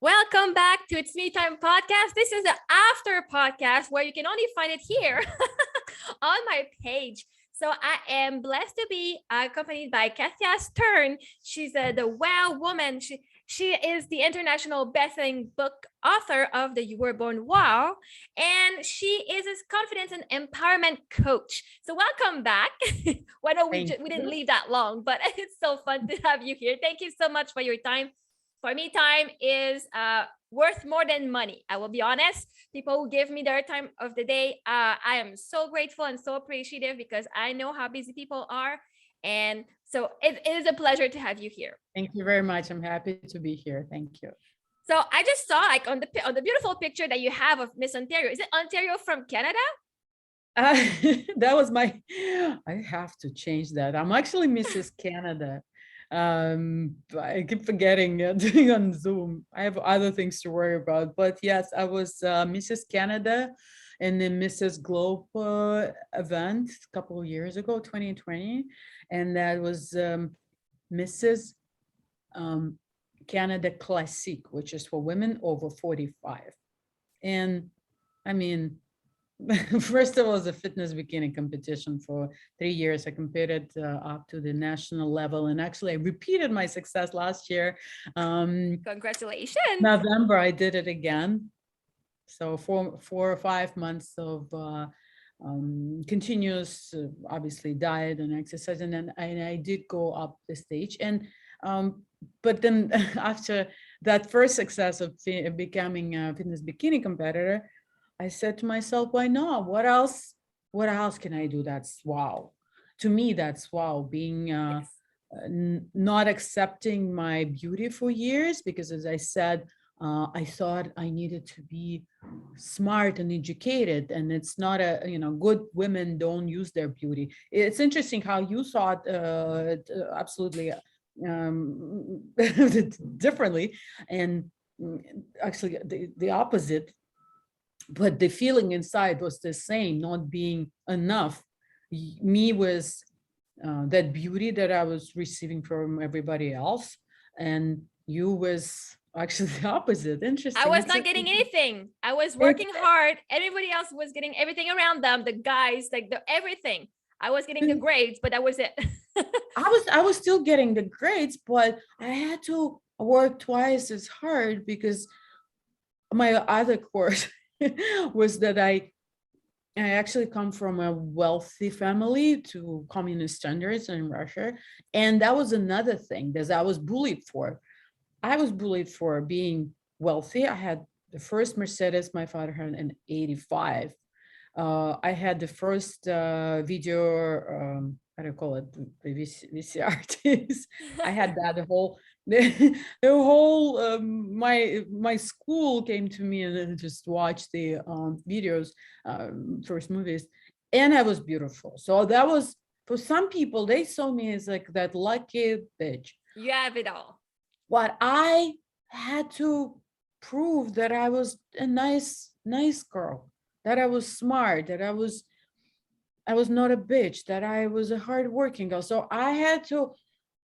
Welcome back to It's Me Time podcast. This is the after podcast where you can only find it here on my page. So I am blessed to be accompanied by Katia Stern. She's the wow woman. She is the international best-selling book author of the You Were Born Wow, and she is a confidence and empowerment coach. So welcome back. Well, no, we didn't leave that long, but it's so fun to have you here. Thank you so much for your time. For me, time is worth more than money. I will be honest. People who give me their time of the day, I am so grateful and so appreciative because I know how busy people are. And so it is a pleasure to have you here. Thank you very much. I'm happy to be here. Thank you. So I just saw like on the beautiful picture that you have of Miss Ontario. Is it Ontario from Canada? That was my, I have to change that. I'm actually Mrs. Canada. I keep forgetting doing on Zoom. I have other things to worry about, but yes, I was Mrs. Canada in the Mrs. Globe event a couple of years ago, 2020, and that was Mrs. Canada Classic, which is for women over 45. And I mean, first of all, it was a fitness bikini competition for 3 years. I competed up to the national level, and actually I repeated my success last year. Congratulations. November, I did it again. So 4 or 5 months of continuous, obviously, diet and exercise, and then I did go up the stage. And but then after that first success of becoming a fitness bikini competitor, I said to myself, why not? What else? What else can I do? That's wow. To me, that's wow. Being Yes. not accepting my beauty for years, because as I said, I thought I needed to be smart and educated, and it's not good women don't use their beauty. It's interesting how you thought absolutely differently, and actually the opposite, but the feeling inside was the same, not being enough. Me was that beauty that I was receiving from everybody else, and you was actually the opposite. Interesting. I was not getting anything. I was working hard. Everybody else was getting everything around them, the guys, like the everything. I was getting the grades, but that was it. I was still getting the grades, but I had to work twice as hard because my other course was that I actually come from a wealthy family to communist standards in Russia. And that was another thing that I was bullied for. I was bullied for being wealthy. I had the first Mercedes my father had in 85. I had the first video, how do you call it, the VCR tapes. I had that the whole my school came to me and then just watched the videos, first movies, and I was beautiful. So that was, for some people, they saw me as like that lucky bitch. You have it all. But I had to prove that I was a nice girl, that I was smart, that I was not a bitch, that I was a hardworking girl. So I had to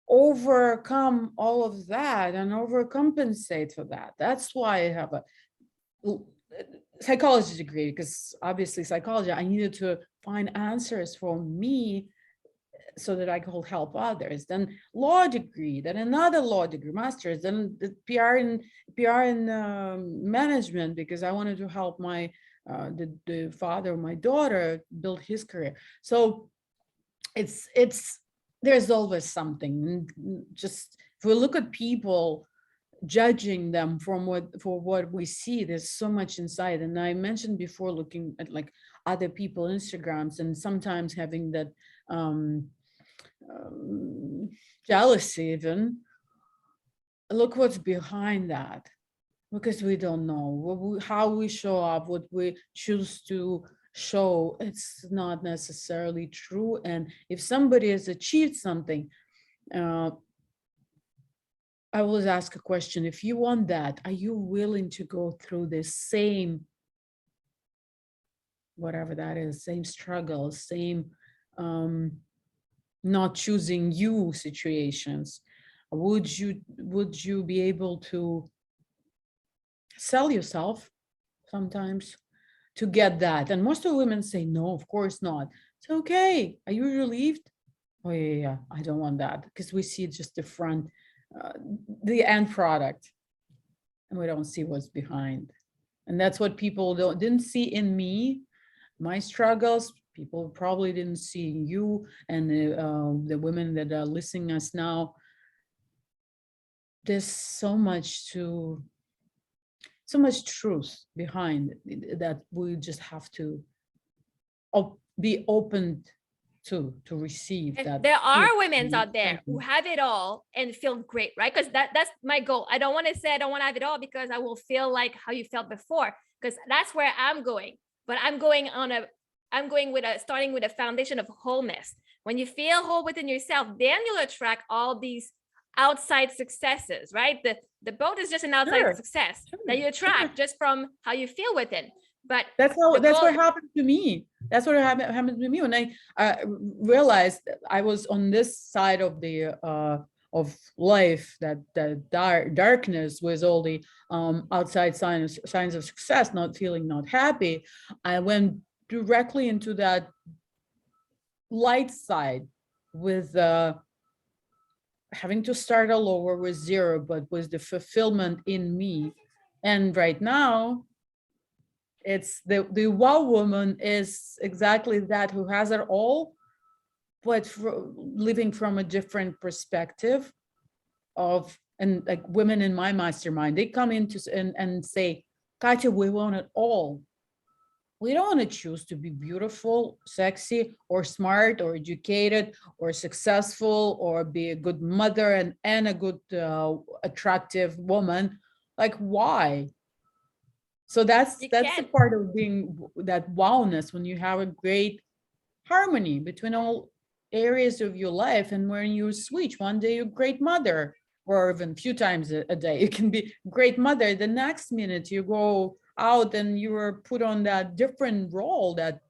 overcome all of that and overcompensate for that. That's why I have a psychology degree, because obviously psychology, I needed to find answers for me so that I could help others. Then law degree, then another law degree, master's, then the PR and management, because I wanted to help my the father of my daughter build his career. So it's there's always something. Just if we look at people, judging them from what we see, there's so much inside. And I mentioned before, looking at like other people Instagrams and sometimes having that jealousy even. Look what's behind that, because we don't know how we show up, what we choose to show. It's not necessarily true. And if somebody has achieved something, I always ask a question: if you want that, are you willing to go through the same, whatever that is, same struggle, same not choosing you situations? Would you be able to sell yourself sometimes to get that. And most of the women say, no, of course not. It's okay. Are you relieved? Oh, yeah, I don't want that, because we see just the front, uh, the end product, and we don't see what's behind. And that's what people didn't see in me, my struggles. People probably didn't see in you and the women that are listening us now. There's so much truth behind that we just have to be open to receive And that. there are women out there who have it all and feel great, right? Because that's my goal. I don't want to say I don't want to have it all because I will feel like how you felt before, because that's where I'm going. But I'm going with starting with a foundation of wholeness. When you feel whole within yourself, then you'll attract all these outside successes, right? The boat is just an outside success that you attract just from how you feel within. But that's what happened to me. That's what happened to me when I realized that I was on this side of the of life, that darkness with all the outside signs of success, not feeling not happy. I went directly into that light side with having to start all over with zero, but with the fulfillment in me. And right now, it's the wow woman is exactly that, who has it all, but living from a different perspective of, and like women in my mastermind, they come into and say, Katia, we want it all. We don't want to choose to be beautiful, sexy, or smart, or educated, or successful, or be a good mother and a good, attractive woman. Like, why? So that's the part of being that wowness, when you have a great harmony between all areas of your life, and when you switch, one day you're a great mother, or even a few times a day you can be great mother, the next minute you go out and you are put on that different role that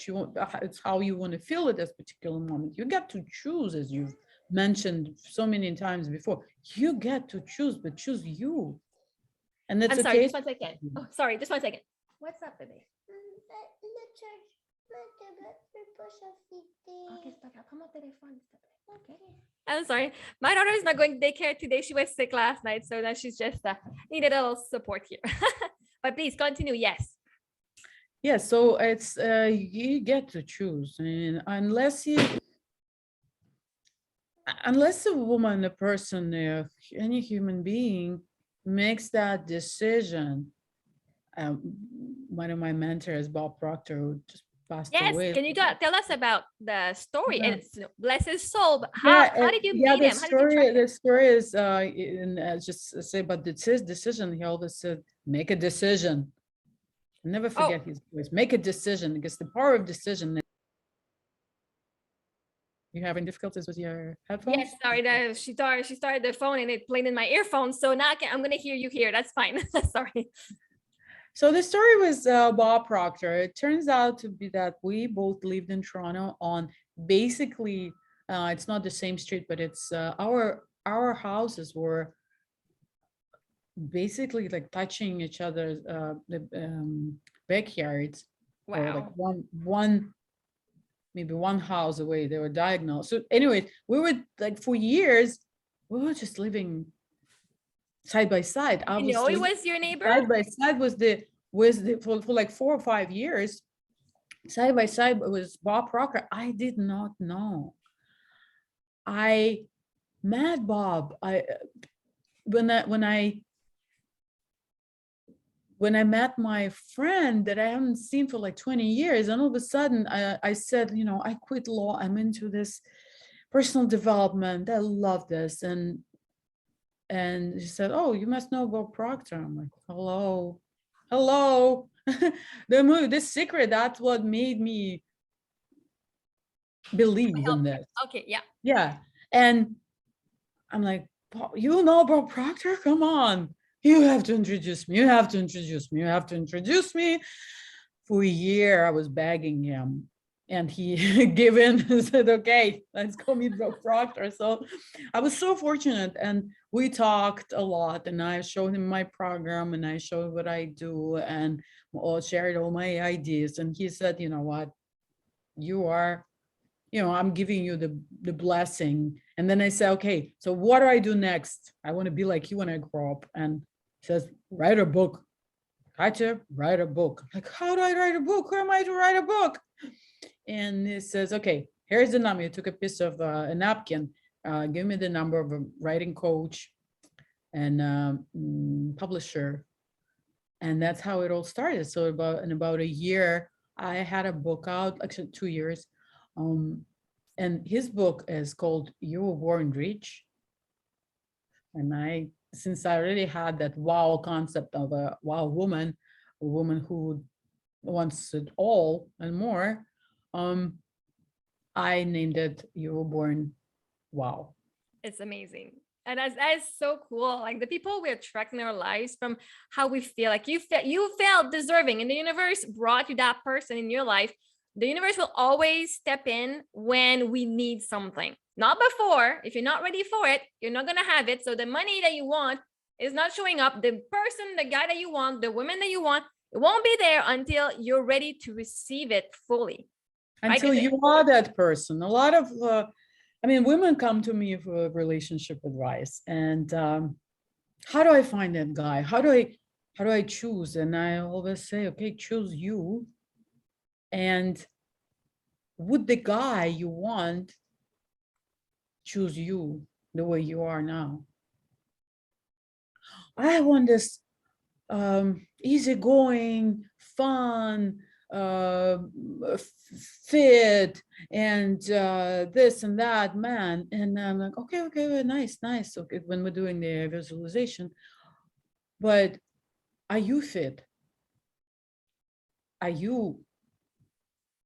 you, it's how you want to feel at this particular moment. You get to choose, as you've mentioned so many times before. You get to choose, but choose you. And that's I'm sorry, okay. just 1 second. Oh, sorry, just 1 second. What's up, baby? Okay. I'm sorry. My daughter is not going to daycare today. She was sick last night, so now she's just needed a little support here. But please continue. Yes. Yeah, so it's you get to choose. I mean, unless a woman, a person, any human being makes that decision. One of my mentors, Bob Proctor, who just passed away. Can you tell us about the story? Yeah. And bless his soul. How did you meet him? How did you track him? The story is just say about this decision. He always said, make a decision. Never forget his voice. Make a decision, because the power of decision. You having difficulties with your headphones? Yes, sorry. She started the phone and it played in my earphones. So now I'm going to hear you here. That's fine. Sorry. So the story was Bob Proctor. It turns out to be that we both lived in Toronto on basically, it's not the same street, but it's our houses were basically like touching each other's backyards. Wow. Or like maybe one house away. They were diagonal. So anyway, we were like, for years, we were just living side by side. You know, it was your neighbor? Side by side was for like 4 or 5 years. Side by side was Bob Proctor. I did not know. I met Bob. When I met my friend that I haven't seen for like 20 years, and all of a sudden I said, I quit law. I'm into this personal development. I love this. And she said, oh, you must know Bob Proctor. I'm like, hello. The movie, The Secret, that's what made me believe in this. Okay, yeah. Yeah. And I'm like, you know Bob Proctor? Come on. You have to introduce me. For a year, I was begging him. And he gave in and said, okay, let's go meet the proctor. So I was so fortunate, and we talked a lot, and I showed him my program, and I showed what I do, and all shared all my ideas. And he said, you know what, you are, I'm giving you the blessing. And then I said, okay, so what do I do next? I want to be like you when I grow up. And he says, write a book. Katia, write a book. I'm like, how do I write a book? Who am I to write a book? And he says, okay, here's the number. He took a piece of a napkin, give me the number of a writing coach and publisher. And that's how it all started. So in about a year, I had a book out, actually 2 years. And his book is called You Were Born Rich. And since I already had that wow concept of a wow woman, a woman who wants it all and more, I named it You Were Born Wow. It's amazing. And that is so cool. Like the people we attract in our lives from how we feel. Like you felt deserving, and the universe brought you that person in your life. The universe will always step in when we need something, not before. If you're not ready for it, you're not going to have it. So the money that you want is not showing up. The person, the guy that you want, the woman that you want, it won't be there until you're ready to receive it fully. Until you are that person. A lot of, women come to me for relationship advice, and how do I find that guy? How do I choose? And I always say, okay, choose you. And would the guy you want choose you the way you are now? I want this easygoing, fun, fit, and this and that man. And I'm like, okay, nice. Okay, when we're doing the visualization, but are you fit? Are you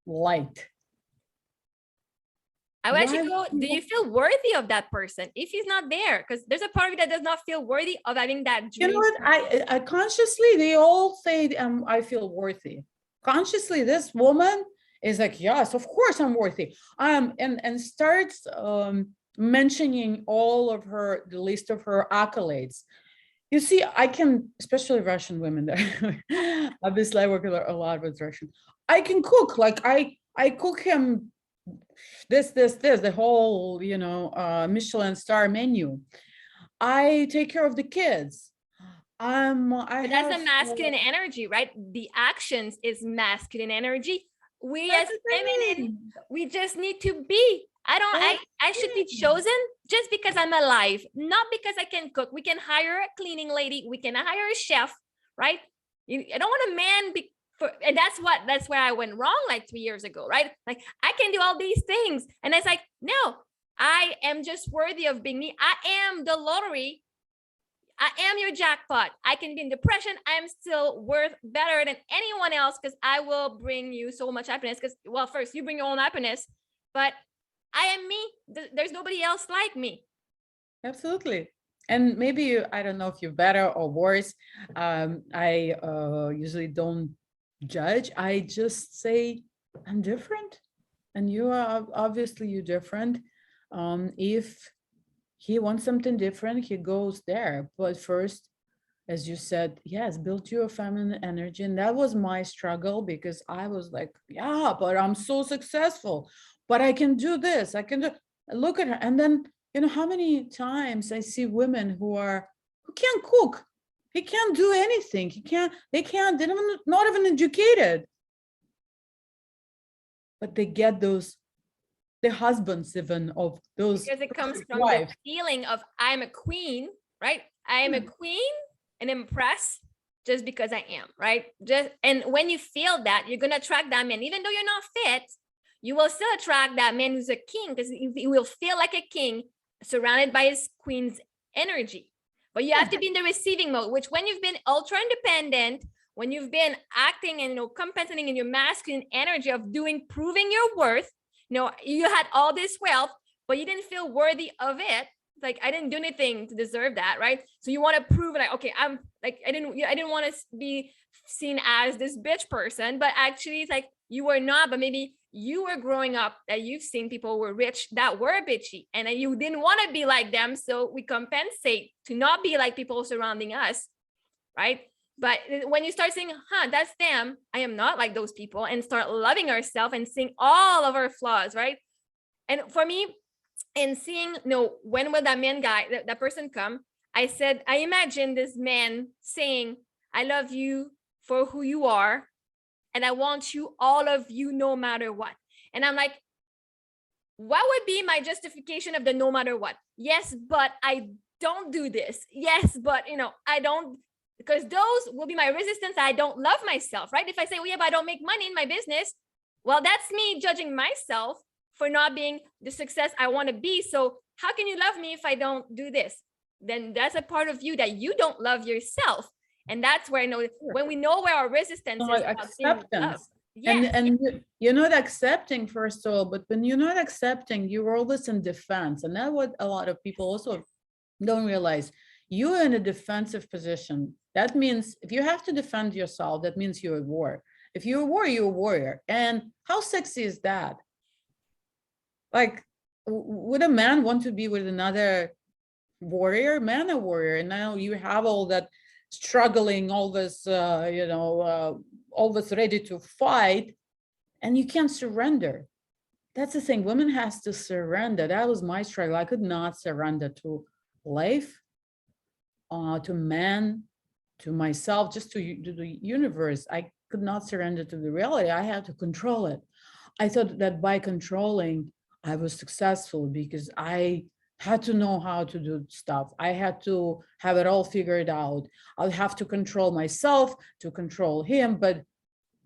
light? I would actually go, do you feel worthy of that person if he's not there? Because there's a part of you that does not feel worthy of having that dream. You know what? I consciously, they all say I feel worthy. Consciously, this woman is like, yes, of course I'm worthy. And starts mentioning all of the list of her accolades. You see, I can, especially Russian women, obviously I work a lot with Russian. I can cook, like I cook him this, the whole, Michelin star menu. I take care of the kids. That's the masculine energy, right? The actions is masculine energy. We as feminine, we just need to be. I should be chosen just because I'm alive, not because I can cook. We can hire a cleaning lady. We can hire a chef, right? I don't want a man and that's where I went wrong like 3 years ago, right? Like I can do all these things. And it's like, no, I am just worthy of being me. I am the lottery. I am your jackpot. I can be in depression. I am still worth better than anyone else because I will bring you so much happiness. Because, well, first you bring your own happiness, but I am me. There's nobody else like me. Absolutely. And maybe I don't know if you're better or worse. I usually don't judge. I just say I'm different, and you are obviously you're different. If he wants something different, he goes there. But first, as you said, yes, build your feminine energy. And that was my struggle, because I was like, yeah, but I'm so successful, but I can do this. I can look at her. And then, how many times I see women who can't cook. He can't do anything. They're not even educated. But they get the husbands even of those. Because it comes from the feeling of I'm a queen, right? I am a queen and impressed just because I am, right? And when you feel that, you're gonna attract that man, even though you're not fit. You will still attract that man who's a king, because he will feel like a king surrounded by his queen's energy. But you have to be in the receiving mode, which when you've been ultra independent, when you've been acting and compensating in your masculine energy of proving your worth, you had all this wealth, but you didn't feel worthy of it. Like, I didn't do anything to deserve that, right? So you want to prove like, okay, I'm like, I didn't want to be seen as this bitch person, but actually it's like, you were not, but maybe you were growing up that you've seen people were rich that were bitchy, and then you didn't want to be like them. So we compensate to not be like people surrounding us, right? But when you start saying, that's them, I am not like those people, and start loving ourselves and seeing all of our flaws, right? And for me, in seeing, when will that man guy, that person come, I said, I imagine this man saying, I love you for who you are, and I want you, all of you, no matter what. And I'm like, what would be my justification of the no matter what? Yes, but I don't do this. Yes, but I don't, because those will be my resistance. I don't love myself, right? If I say, well, yeah, but I don't make money in my business, well, that's me judging myself for not being the success I want to be. So how can you love me if I don't do this? Then that's a part of you that you don't love yourself. And that's where I know, when we know where our resistance is, acceptance. Yes. And you're not accepting, first of all, but when you're not accepting, you're always in defense. And that's what a lot of people also don't realize. You're in a defensive position. That means if you have to defend yourself, that means you're at war. If you're a warrior, you're a warrior. And how sexy is that? Like, would a man want to be with another warrior? Man, a warrior. And now you have all that struggling, all this, always ready to fight, and you can't surrender. That's the thing. Women has to surrender. That was my struggle. I could not surrender to life, to man, to myself, just to the universe. I could not surrender to the reality. I had to control it. I thought that by controlling, I was successful because I had to know how to do stuff. I had to have it all figured out. I'll have to control myself to control him. But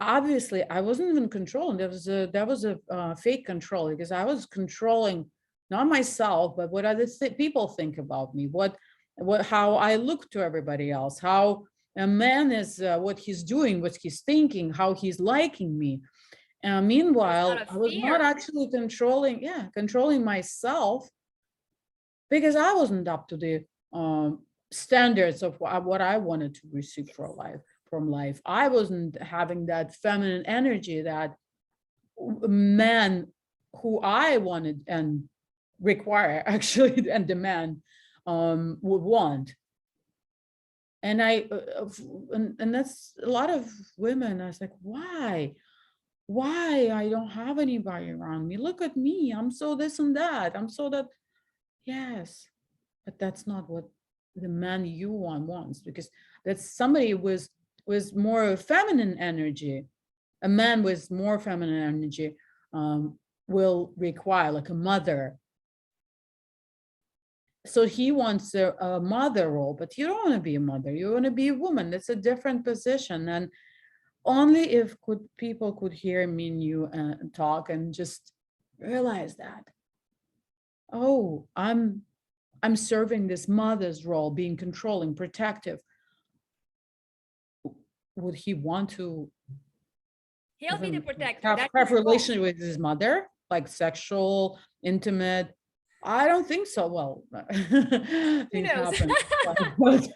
obviously, I wasn't even controlling. That was a fake control, because I was controlling not myself, but what other people think about me, how I look to everybody else, how a man is, what he's doing, what he's thinking, how he's liking me. Meanwhile, I was not actually controlling myself, because I wasn't up to the standards of what I wanted to receive from life. I wasn't having that feminine energy that man who I wanted and require actually and demand would want. And and that's a lot of women. I was like, why I don't have anybody around me? Look at me, I'm so this and that, I'm so that. Yes, but that's not what the man you wants, because that's somebody with more feminine energy. A man with more feminine energy will require, like, a mother. So he wants a mother role, but you don't want to be a mother. You want to be a woman. That's a different position. And only if people could hear me and you talk and just realize that, oh, I'm serving this mother's role, being controlling, protective. Would he want to He'll be the protector. have relationship with his mother, like sexual, intimate? I don't think so. Well, who knows? But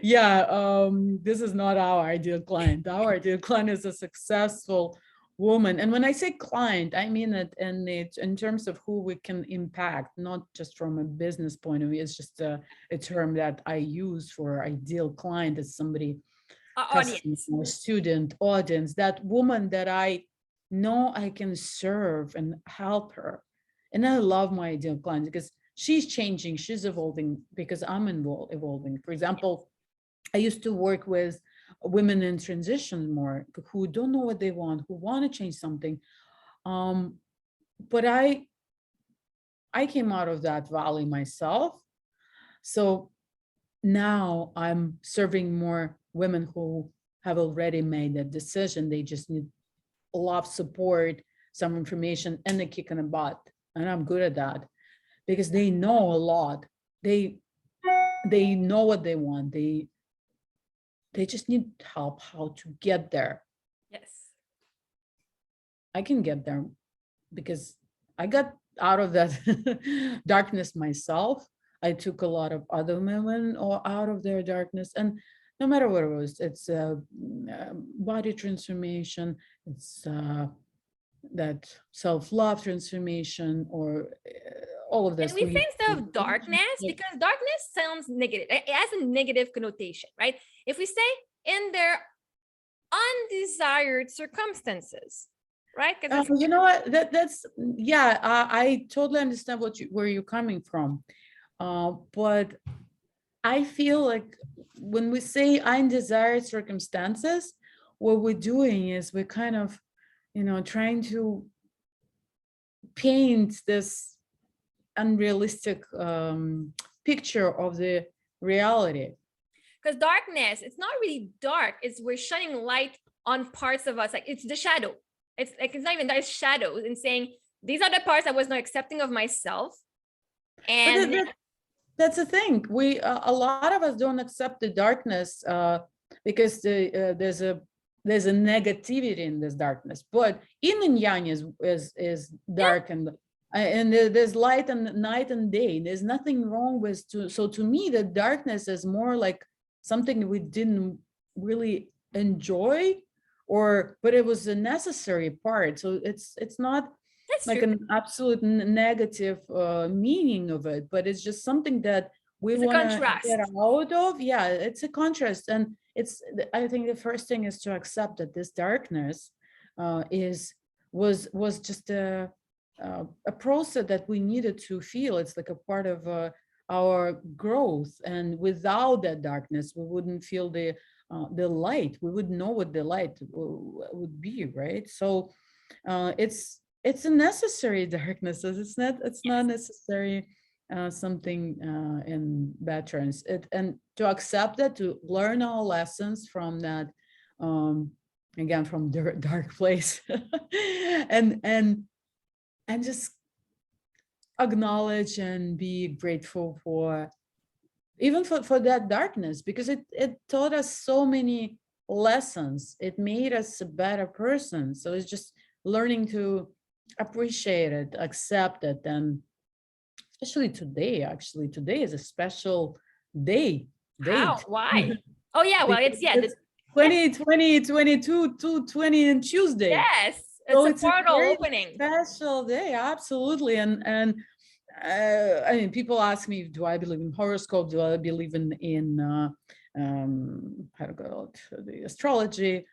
yeah, this is not our ideal client. Our ideal client is a successful woman. And when I say client, I mean it, and it's in terms of who we can impact, not just from a business point of view. It's just a term that I use for ideal client as somebody, audience, customer, student, audience, that woman that I know I can serve and help her. And I love my ideal client because she's changing, she's evolving, because I'm evolving. For example, I used to work with women in transition more, who don't know what they want, who want to change something. But I came out of that valley myself. So now I'm serving more women who have already made that decision. They just need a lot of support, some information, and a kick in the butt. And I'm good at that because they know a lot. They know what they want. They just need help how to get there. Yes. I can get there because I got out of that darkness myself. I took a lot of other women out of their darkness, and no matter what it was, it's body transformation, it's that self-love transformation, or all of And this we we say instead of darkness, because darkness sounds negative. It has a negative connotation, right? If we say in their undesired circumstances, right? Because you know what, that's yeah, I totally understand where you're coming from, but I feel like when we say undesired circumstances, what we're doing is we're kind of, trying to paint this unrealistic picture of the reality. because darkness, it's not really dark. It's we're shining light on parts of us. Like it's the shadow. It's like it's not even that, it's shadows, and saying these are the parts I was not accepting of myself. And That's the thing. We a lot of us don't accept the darkness because there's a negativity in this darkness. But yin and yang is dark, and there's light and night and day. There's nothing wrong with so to me the darkness is more like something we didn't really enjoy, but it was a necessary part. So it's not like true. an absolute negative meaning of it, but it's just something that we It's a want to contrast. get out of. Yeah, it's a contrast, and I think the first thing is to accept that this darkness was just a process that we needed to feel. It's like a part of our growth, and without that darkness, we wouldn't feel the light. We wouldn't know what the light would be, right? So it's a necessary darkness. It's not necessary something in bad terms. And to accept that, to learn our lessons from that, again from dark place, and just acknowledge and be grateful for even for that darkness, because it taught us so many lessons. It made us a better person. So it's just learning to appreciate it, accept it, and especially today. Actually, today is a special day. How? Date. Why? Oh yeah, well Because it's yeah. it's 2020, 22, 220 and Tuesday. Yes, it's So a it's a portal very opening. special day, absolutely. And I mean, people ask me, do I believe in horoscope? Do I believe in how to go to the astrology?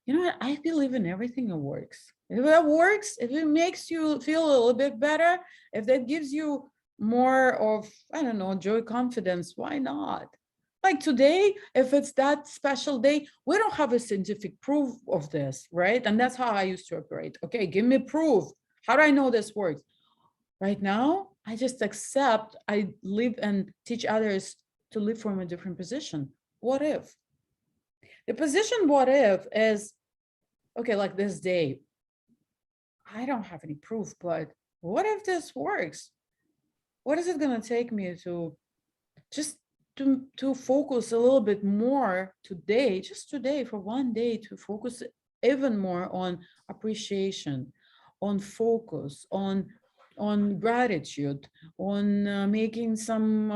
You know what? I believe in everything that works. If that works, if it makes you feel a little bit better, if that gives you more of, I don't know, joy, confidence, why not? Like today, if it's that special day, we don't have a scientific proof of this, right? And that's how I used to operate. Okay, give me proof. How do I know this works? Right now, I just accept, I live and teach others to live from a different position. What if? The position what if is, okay, like this day, I don't have any proof, but what if this works? What is it going to take me to just to focus a little bit more today, just today for one day, to focus even more on appreciation, on focus, on gratitude, on making some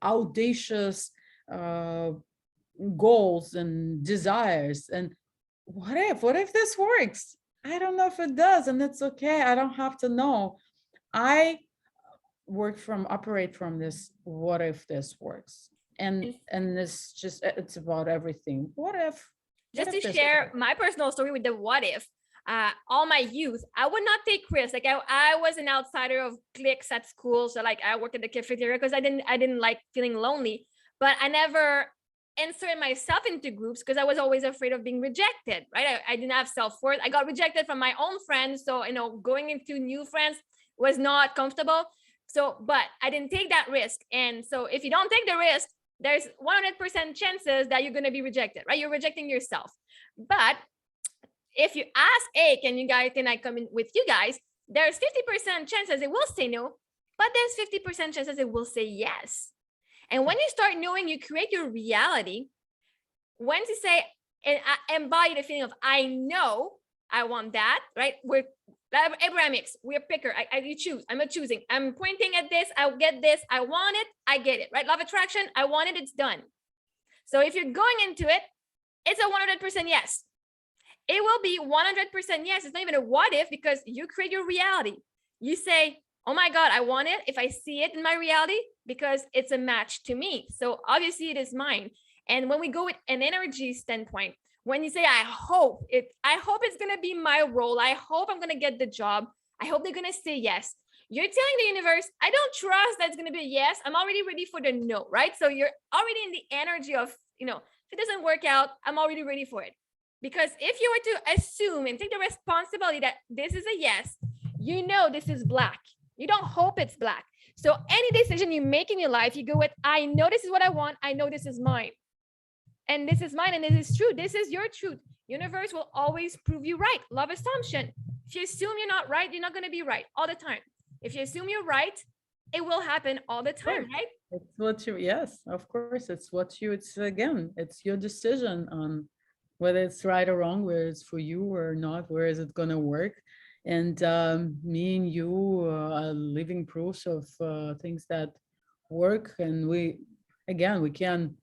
audacious uh, goals and desires. And what if this works? I don't know if it does, and it's okay. I don't have to know. I operate from this, what if this works? And it's about everything. What Just to if this share works? my personal story with the what if, all my youth, I would not take risks. Like I was an outsider of cliques at school. So like I worked at the cafeteria because I didn't like feeling lonely, but I never inserted myself into groups because I was always afraid of being rejected, right? I didn't have self-worth. I got rejected from my own friends. So, going into new friends was not comfortable. So, but I didn't take that risk. And so if you don't take the risk, there's 100% chances that you're going to be rejected, right? You're rejecting yourself. But if you ask, hey, can I come in with you guys? There's 50% chances it will say no, but there's 50% chances it will say yes. And when you start knowing, you create your reality. Once you say, and I embody the feeling of, I know I want that, right? We're Abrahamics, we're picker. You choose. I'm a choosing. I'm pointing at this. I'll get this. I want it. I get it, right? Love attraction. I want it. It's done. So if you're going into it, it's a 100% yes. it will be 100% yes. It's not even a what if, because you create your reality. You say, oh my God, I want it if I see it in my reality, because it's a match to me. So obviously it is mine. And when we go with an energy standpoint, when you say, I hope it's going to be my role. I hope I'm going to get the job. I hope they're going to say yes. You're telling the universe, I don't trust that's going to be a yes. I'm already ready for the no, right? So you're already in the energy of, if it doesn't work out, I'm already ready for it. Because if you were to assume and take the responsibility that this is a yes, this is black. You don't hope it's black. So any decision you make in your life, you go with, I know this is what I want. I know this is mine. And this is mine, and this is true. This is your truth. Universe will always prove you right. Love assumption. If you assume you're not right, you're not going to be right all the time. If you assume you're right, it will happen all the time, right? It's what you, yes, of course. It's your decision on whether it's right or wrong, whether it's for you or not, where is it going to work. And me and you are living proofs of things that work. And we can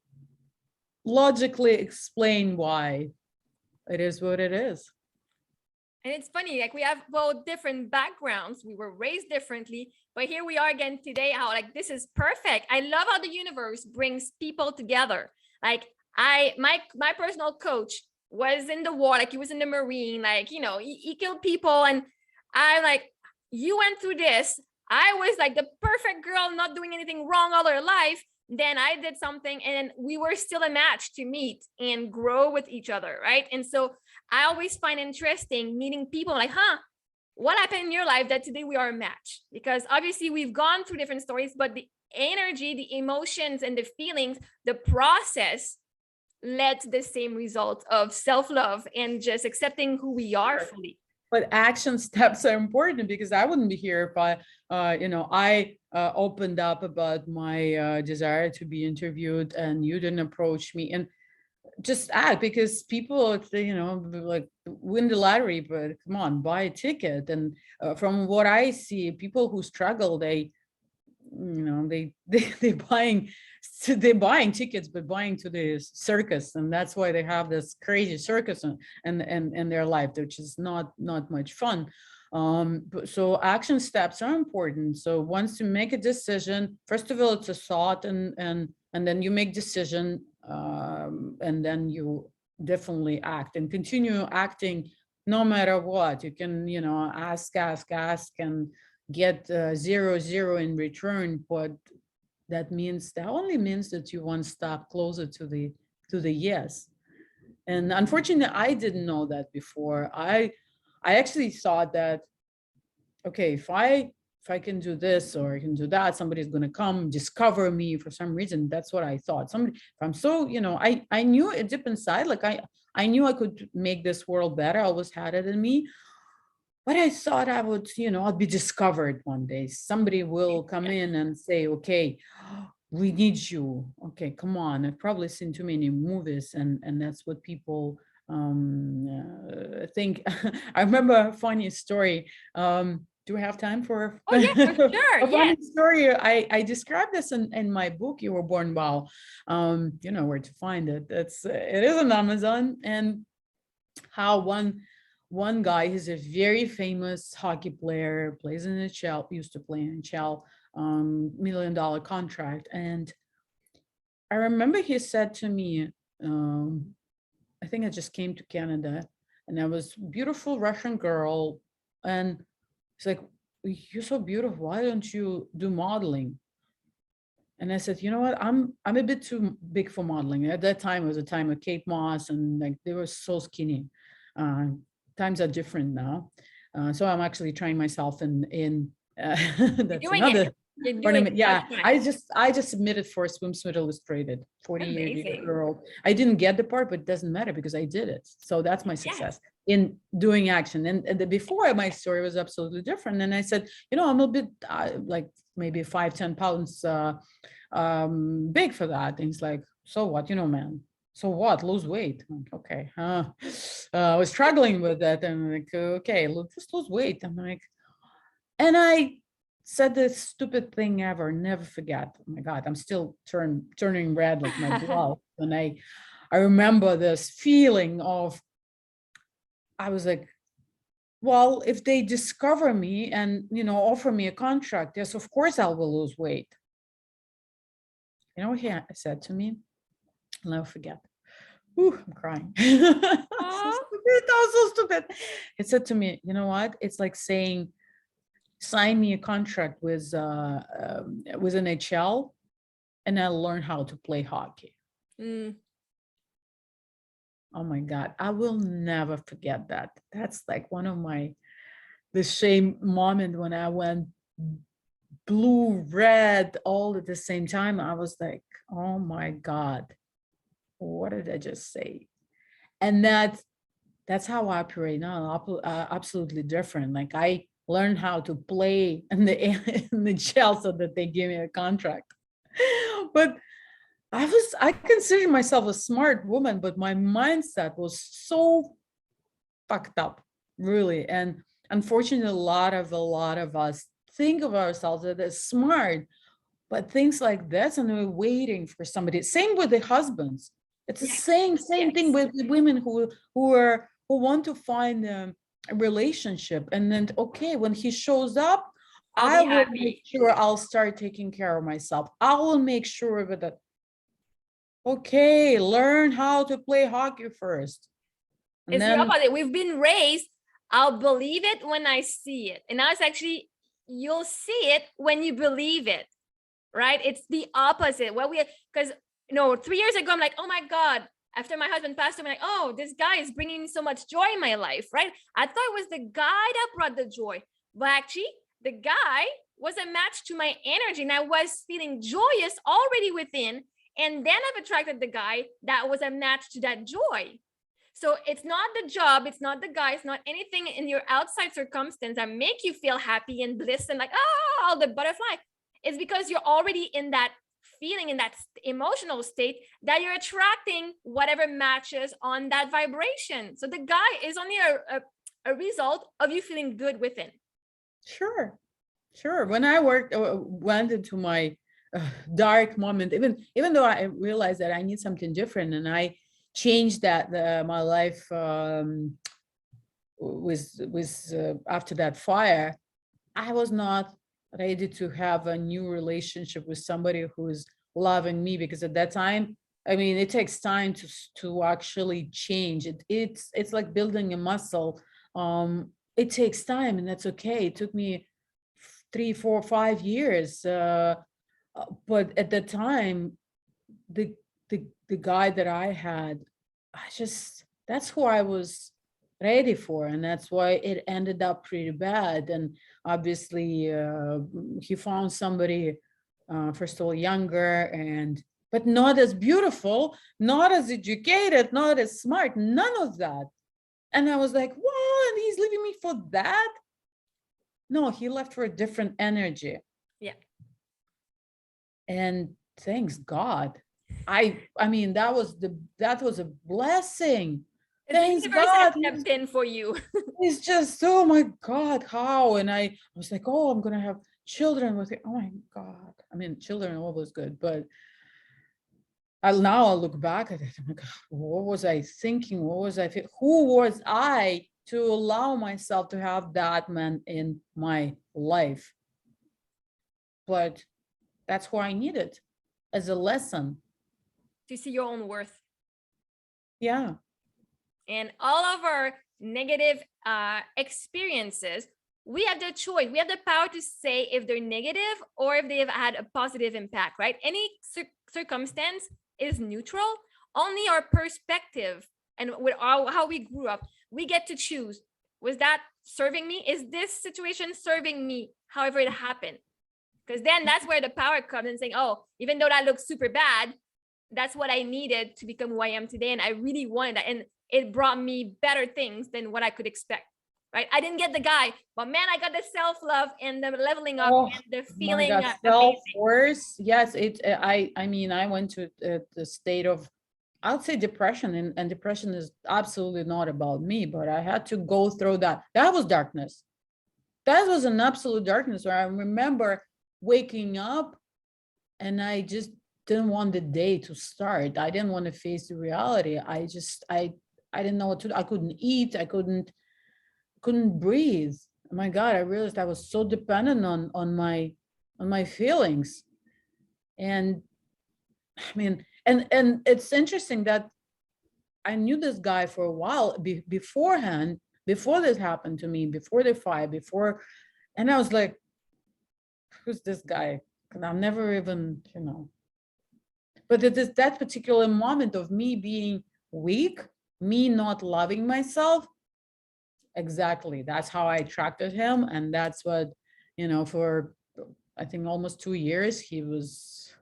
logically explain why it is what it is. And it's funny, like we have both different backgrounds. We were raised differently, but here we are again today. How like this is perfect. I love how the universe brings people together. Like my personal coach was in the war, like he was in the Marine, like he killed people, and I like you went through this. I was like the perfect girl, not doing anything wrong all her life. Then I did something, and we were still a match to meet and grow with each other, right? And so I always find interesting meeting people like, what happened in your life that today we are a match? Because obviously we've gone through different stories, but the energy, the emotions, and the feelings, the process led to the same result of self-love and just accepting who we are fully. But action steps are important, because I wouldn't be here if I opened up about my desire to be interviewed and you didn't approach me. And just act, because people, like win the lottery, but come on, buy a ticket. And from what I see, people who struggle, they're buying tickets, but buying to the circus, and that's why they have this crazy circus in their life, which is not much fun. So action steps are important. So once you make a decision, first of all, it's a thought, and then you make decision, and then you definitely act and continue acting no matter what. You can ask, and get 0 in return, but that only means that you one step closer to the yes. And unfortunately, I didn't know that before. I actually thought that, okay, if I can do this or I can do that, somebody's going to come discover me for some reason. That's what I thought. Somebody, if I'm so, I knew it deep inside, like I knew I could make this world better. I always had it in me. But I thought I would, I'll be discovered one day. Somebody will come in and say, okay, we need you. Okay, come on. I've probably seen too many movies, and that's what people think. I remember a funny story. Do we have time for Oh yeah, for sure. a funny Yes. story? I described this in my book, You Were Born Well. You know where to find it. It is on Amazon. And how one guy, he's a very famous hockey player, plays in NHL, used to play in NHL, $1 million contract. And I remember he said to me, I think I just came to Canada, and I was beautiful Russian girl. And he's like, you're so beautiful. Why don't you do modeling? And I said, you know what? I'm a bit too big for modeling. At that time, it was a time of Kate Moss, and like they were so skinny. Times are different now. So I'm actually trying myself in that's another. You're doing it. Yeah, I just submitted for Swimsuit Illustrated, 48-year-old. I didn't get the part, but it doesn't matter because I did it. So that's my success in doing action. And before, my story was absolutely different. And I said, I'm a bit like maybe 5-10 pounds big for that. And he's like, so what, man? So what? Lose weight? I'm like, okay. I was struggling with that. And I'm like, okay, just lose weight. I'm like, and I said the stupid thing ever, never forget. Oh my God, I'm still turning red like my blood. And I remember this feeling of I was like, well, if they discover me and, offer me a contract, yes, of course I will lose weight. You know what he said to me? I'll never forget. Ooh, I'm crying. So Oh, stupid. That was so stupid. He said to me, you know what? It's like saying, sign me a contract with NHL and I'll learn how to play hockey. mm, Oh my God. I will never forget that. That's like one of the shame moment when I went blue, red, all at the same time. I was like, oh my God, what did I just say? And that's how I operate now. Absolutely different. Like I learned how to play in the in the jail so that they give me a contract. But I consider myself a smart woman, but my mindset was so fucked up, really. And unfortunately, a lot of us think of ourselves as smart, but things like this, and we're waiting for somebody. Same with the husbands. It's the yes, same thing yes. with the women who want to find a relationship, and then okay, when he shows up, I'll I be will make happy. sure I'll start taking care of myself. I will make sure that okay, learn how to play hockey first, and It's the then opposite. We've been raised, I'll believe it when I see it. And now it's actually, you'll see it when you believe it, right? It's the opposite. Because, 3 years ago, I'm like, oh my God, after my husband passed away, I'm like, oh, this guy is bringing me so much joy in my life, right? I thought it was the guy that brought the joy. But actually, the guy was a match to my energy and I was feeling joyous already within. And then I've attracted the guy that was a match to that joy. So it's not the job, it's not the guy, it's not anything in your outside circumstance that make you feel happy and bliss and like, oh, all the butterfly. It's because you're already in that feeling, in that emotional state, that you're attracting whatever matches on that vibration. So the guy is only a result of you feeling good within. sure, sure. When I went into my dark moment, even though I realized that I need something different, and I changed that my life with after that fire, I was not ready to have a new relationship with somebody who's loving me, because at that time, I mean, it takes time to actually change. It's like building a muscle. It takes time, and that's okay. It took me 3, 4, 5 years, but at the time, the the guy that I had, that's who I was ready for, and that's why it ended up pretty bad. And obviously, he found somebody, first of all, younger, and but not as beautiful, not as educated, not as smart, none of that. And I was like, what? And he's leaving me for that? No, he left for a different energy. Yeah. And thanks God. I mean, that was a blessing. It's the Thanks universe God. that stepped in for you. He's just, oh my God, how? And I was like, oh, I'm gonna have children with it. Oh my God. I mean, children are always good, but I'll look back at it. I'm like, what was I thinking? What was who was I to allow myself to have that man in my life? But that's who I needed as a lesson. To see your own worth. Yeah. And all of our negative experiences, we have the choice, we have the power to say if they're negative or if they've had a positive impact, right? Any circumstance is neutral. Only our perspective and with how we grew up, we get to choose. Was that serving me? Is this situation serving me however it happened? Because then that's where the power comes in, saying, oh, even though that looks super bad, that's what I needed to become who I am today. And I really wanted that. And it brought me better things than what I could expect. Right. I didn't get the guy, but man, I got the self-love and the leveling up Oh and the my feeling God, amazing. self-worth. Yes, I mean, I went to the state of, I would say, depression, and depression is absolutely not about me, but I had to go through that. That was darkness. That was an absolute darkness where I remember waking up and I just didn't want the day to start. I didn't want to face the reality. I I didn't know what to do. I couldn't eat. I couldn't breathe. Oh my God, I realized I was so dependent on my feelings. And I mean, and it's interesting that I knew this guy for a while beforehand, before this happened to me, before the fight, and I was like, who's this guy? And I'm never even, but it is that particular moment of me being weak, me not loving myself. Exactly. That's how I attracted him. And that's what, for I think almost 2 years, he was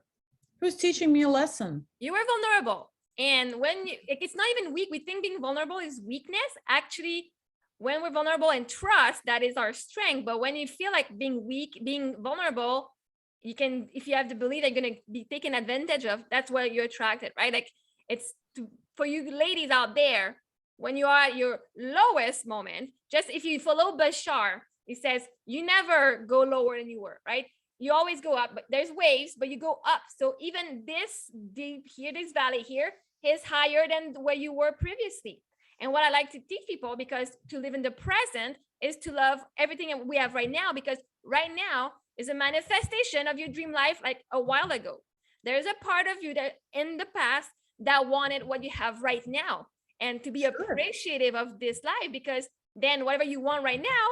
teaching me a lesson. You were vulnerable. And it's not even weak. We think being vulnerable is weakness. Actually, when we're vulnerable and trust, that is our strength. But when you feel like being weak, being vulnerable, if you have to believe they're going to be taken advantage of, that's where you're attracted, right? Like for you ladies out there, when you are at your lowest moment, just if you follow Bashar, he says, you never go lower than you were, right? You always go up, but there's waves, but you go up. So even this deep here, this valley here is higher than where you were previously. And what I like to teach people, because to live in the present is to love everything we have right now, because right now is a manifestation of your dream life like a while ago. There's a part of you that in the past that wanted what you have right now, and to be appreciative of this life, because then whatever you want right now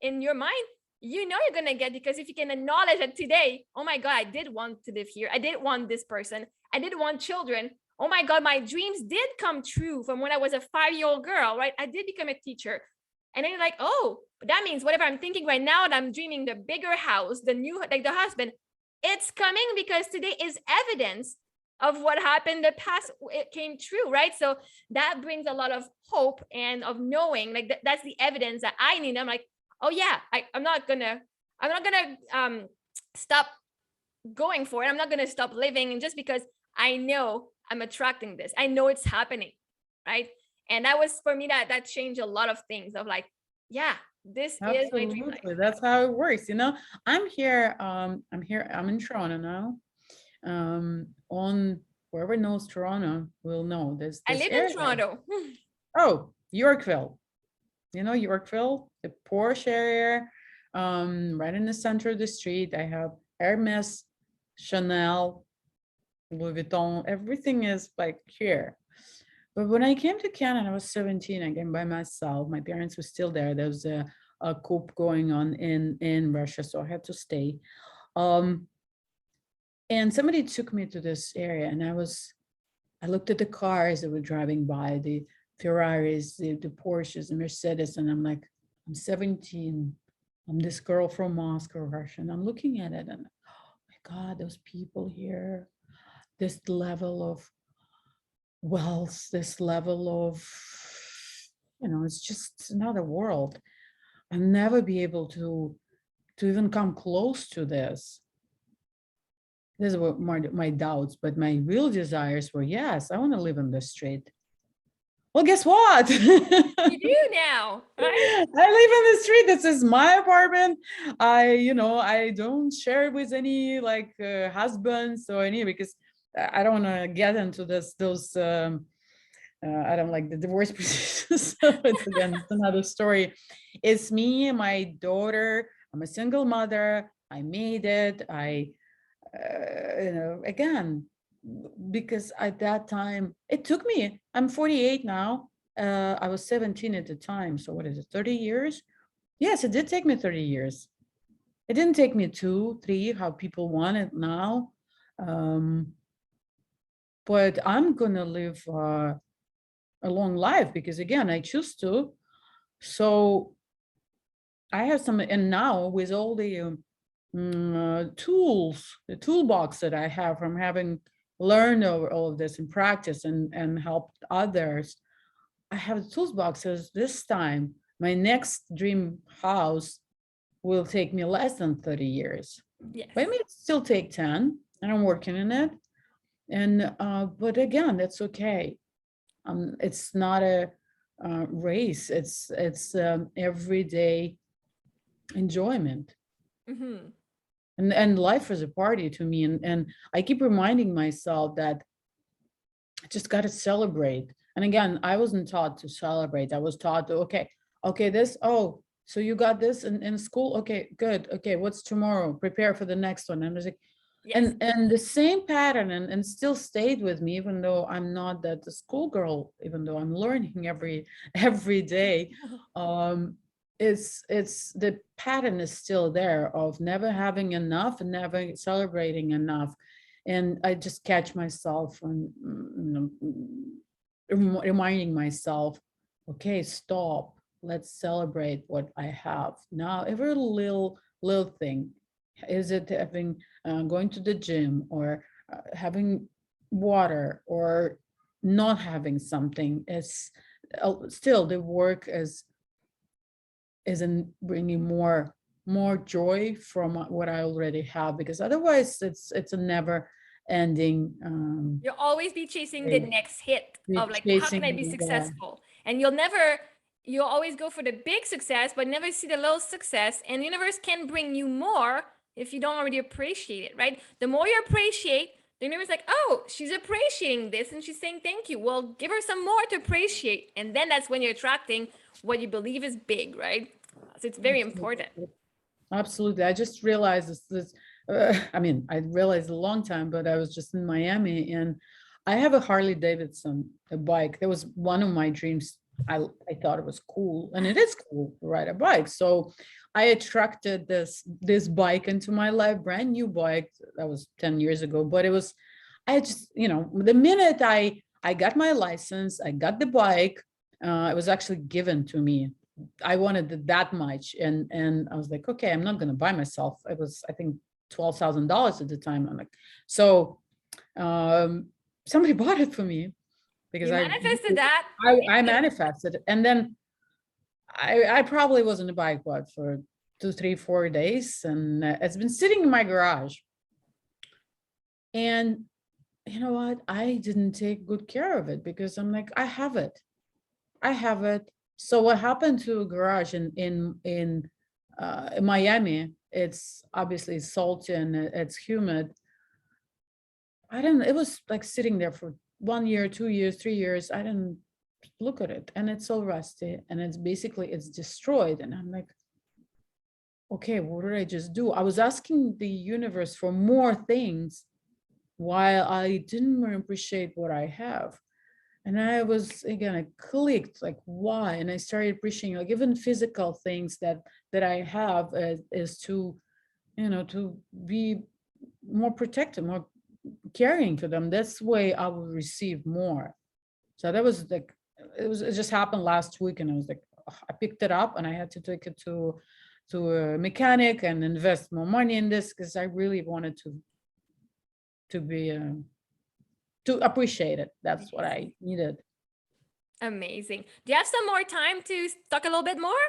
in your mind, you're going to get, because if you can acknowledge that today, oh my God, I did want to live here. I did want this person. I did want children. Oh my God, my dreams did come true from when I was a 5-year-old girl, right? I did become a teacher. And then you're like, oh, that means whatever I'm thinking right now, and I'm dreaming the bigger house, the new, like the husband, it's coming because today is evidence of what happened in the past. It came true, right? So that brings a lot of hope and of knowing, like that's the evidence that I need. I'm like, oh yeah, I'm not gonna stop going for it. I'm not gonna stop living, and just because I know I'm attracting this, I know it's happening, right? And that was for me that changed a lot of things. Of like, yeah, this is my dream life. Absolutely, that's how it works. I'm here. I'm in Toronto now. On whoever knows Toronto will know this. I live area. in Toronto. Oh, Yorkville. Yorkville, the Porsche area, right in the center of the street. I have Hermes, Chanel, Louis Vuitton. Everything is like here. But when I came to Canada, I was 17. I came by myself. My parents were still there. There was a coup going on in Russia, so I had to stay. And somebody took me to this area, and I looked at the cars that were driving by, the Ferraris, the Porsches, the Mercedes, and I'm like, I'm 17. I'm this girl from Moscow, Russia, and I'm looking at it, and oh my God, those people here, this level of wealth, this level of, it's just another world. I'll never be able to even come close to this. These were my doubts, but my real desires were, yes, I want to live on the street. Well, guess what? You do now, right? I live on the street. This is my apartment. I don't share it with any husbands or any, because I don't want to get into those. I don't like the divorce procedures. So it's another story. It's me and my daughter. I'm a single mother. I made it. Again, because at that time, it took me, I'm 48 now. I was 17 at the time. So what is it, 30 years? Yes, it did take me 30 years. It didn't take me 2, 3, how people want it now. But I'm going to live a long life because, again, I choose to. So I have some, and now with all the tools, the toolbox that I have from having learned over all of this in practice and helped others, I have the toolboxes. This time, my next dream house will take me less than 30 years. Yes. But it may still take 10, and I'm working in it. And but again, that's okay. It's not a race. It's everyday enjoyment. Mm-hmm. And life is a party to me. And I keep reminding myself that I just got to celebrate. And again, I wasn't taught to celebrate. I was taught to, okay, this, oh, so you got this in school? Okay, good. Okay, what's tomorrow? Prepare for the next one. And I was like, Yes. and the same pattern and still stayed with me, even though I'm not that the schoolgirl, even though I'm learning every day. It's the pattern is still there of never having enough and never celebrating enough. And I just catch myself and reminding myself, okay, stop, let's celebrate what I have now. Every little thing, is it having going to the gym, or having water, or not having something, is still the work is in bringing more joy from what I already have, because otherwise it's a never ending You'll always be chasing the next hit of like, how can I be chasing. successful? And you'll always go for the big success, but never see the little success. And the universe can bring you more if you don't already appreciate it, right? The more you appreciate, the universe is like, oh, she's appreciating this and she's saying thank you. Well, give her some more to appreciate. And then that's when you're attracting what you believe is big, right? So it's very important. Absolutely. I just realized I mean, I realized a long time, but I was just in Miami and I have a Harley Davidson, a bike. That was one of my dreams. I thought it was cool, and it is cool to ride a bike. So I attracted this bike into my life, brand new bike. That was 10 years ago, but I just, the minute I got my license, I got the bike, it was actually given to me. I wanted it that much, and I was like, okay, I'm not going to buy myself. It was, I think, $12,000 at the time. I'm like, so somebody bought it for me because You manifested that. I manifested it. And then I probably was on the bike for 2, 3, 4 days, and it's been sitting in my garage. And you know what? I didn't take good care of it because I'm like, I have it. So what happened to a garage in Miami? It's obviously salty and it's humid. It was like sitting there for 1 year, 2 years, 3 years. I didn't look at it, and it's all rusty, and it's destroyed. And I'm like, okay, what did I just do? I was asking the universe for more things while I didn't appreciate what I have. And I was, again, I clicked like, why? And I started appreciating, like, even physical things that I have is to, to be more protective, more caring for them. That's the way I will receive more. So that was like, it just happened last week, and I was like, I picked it up and I had to take it to a mechanic and invest more money in this, because I really wanted to be to appreciate it. That's what I needed. Amazing. Do you have some more time to talk a little bit more?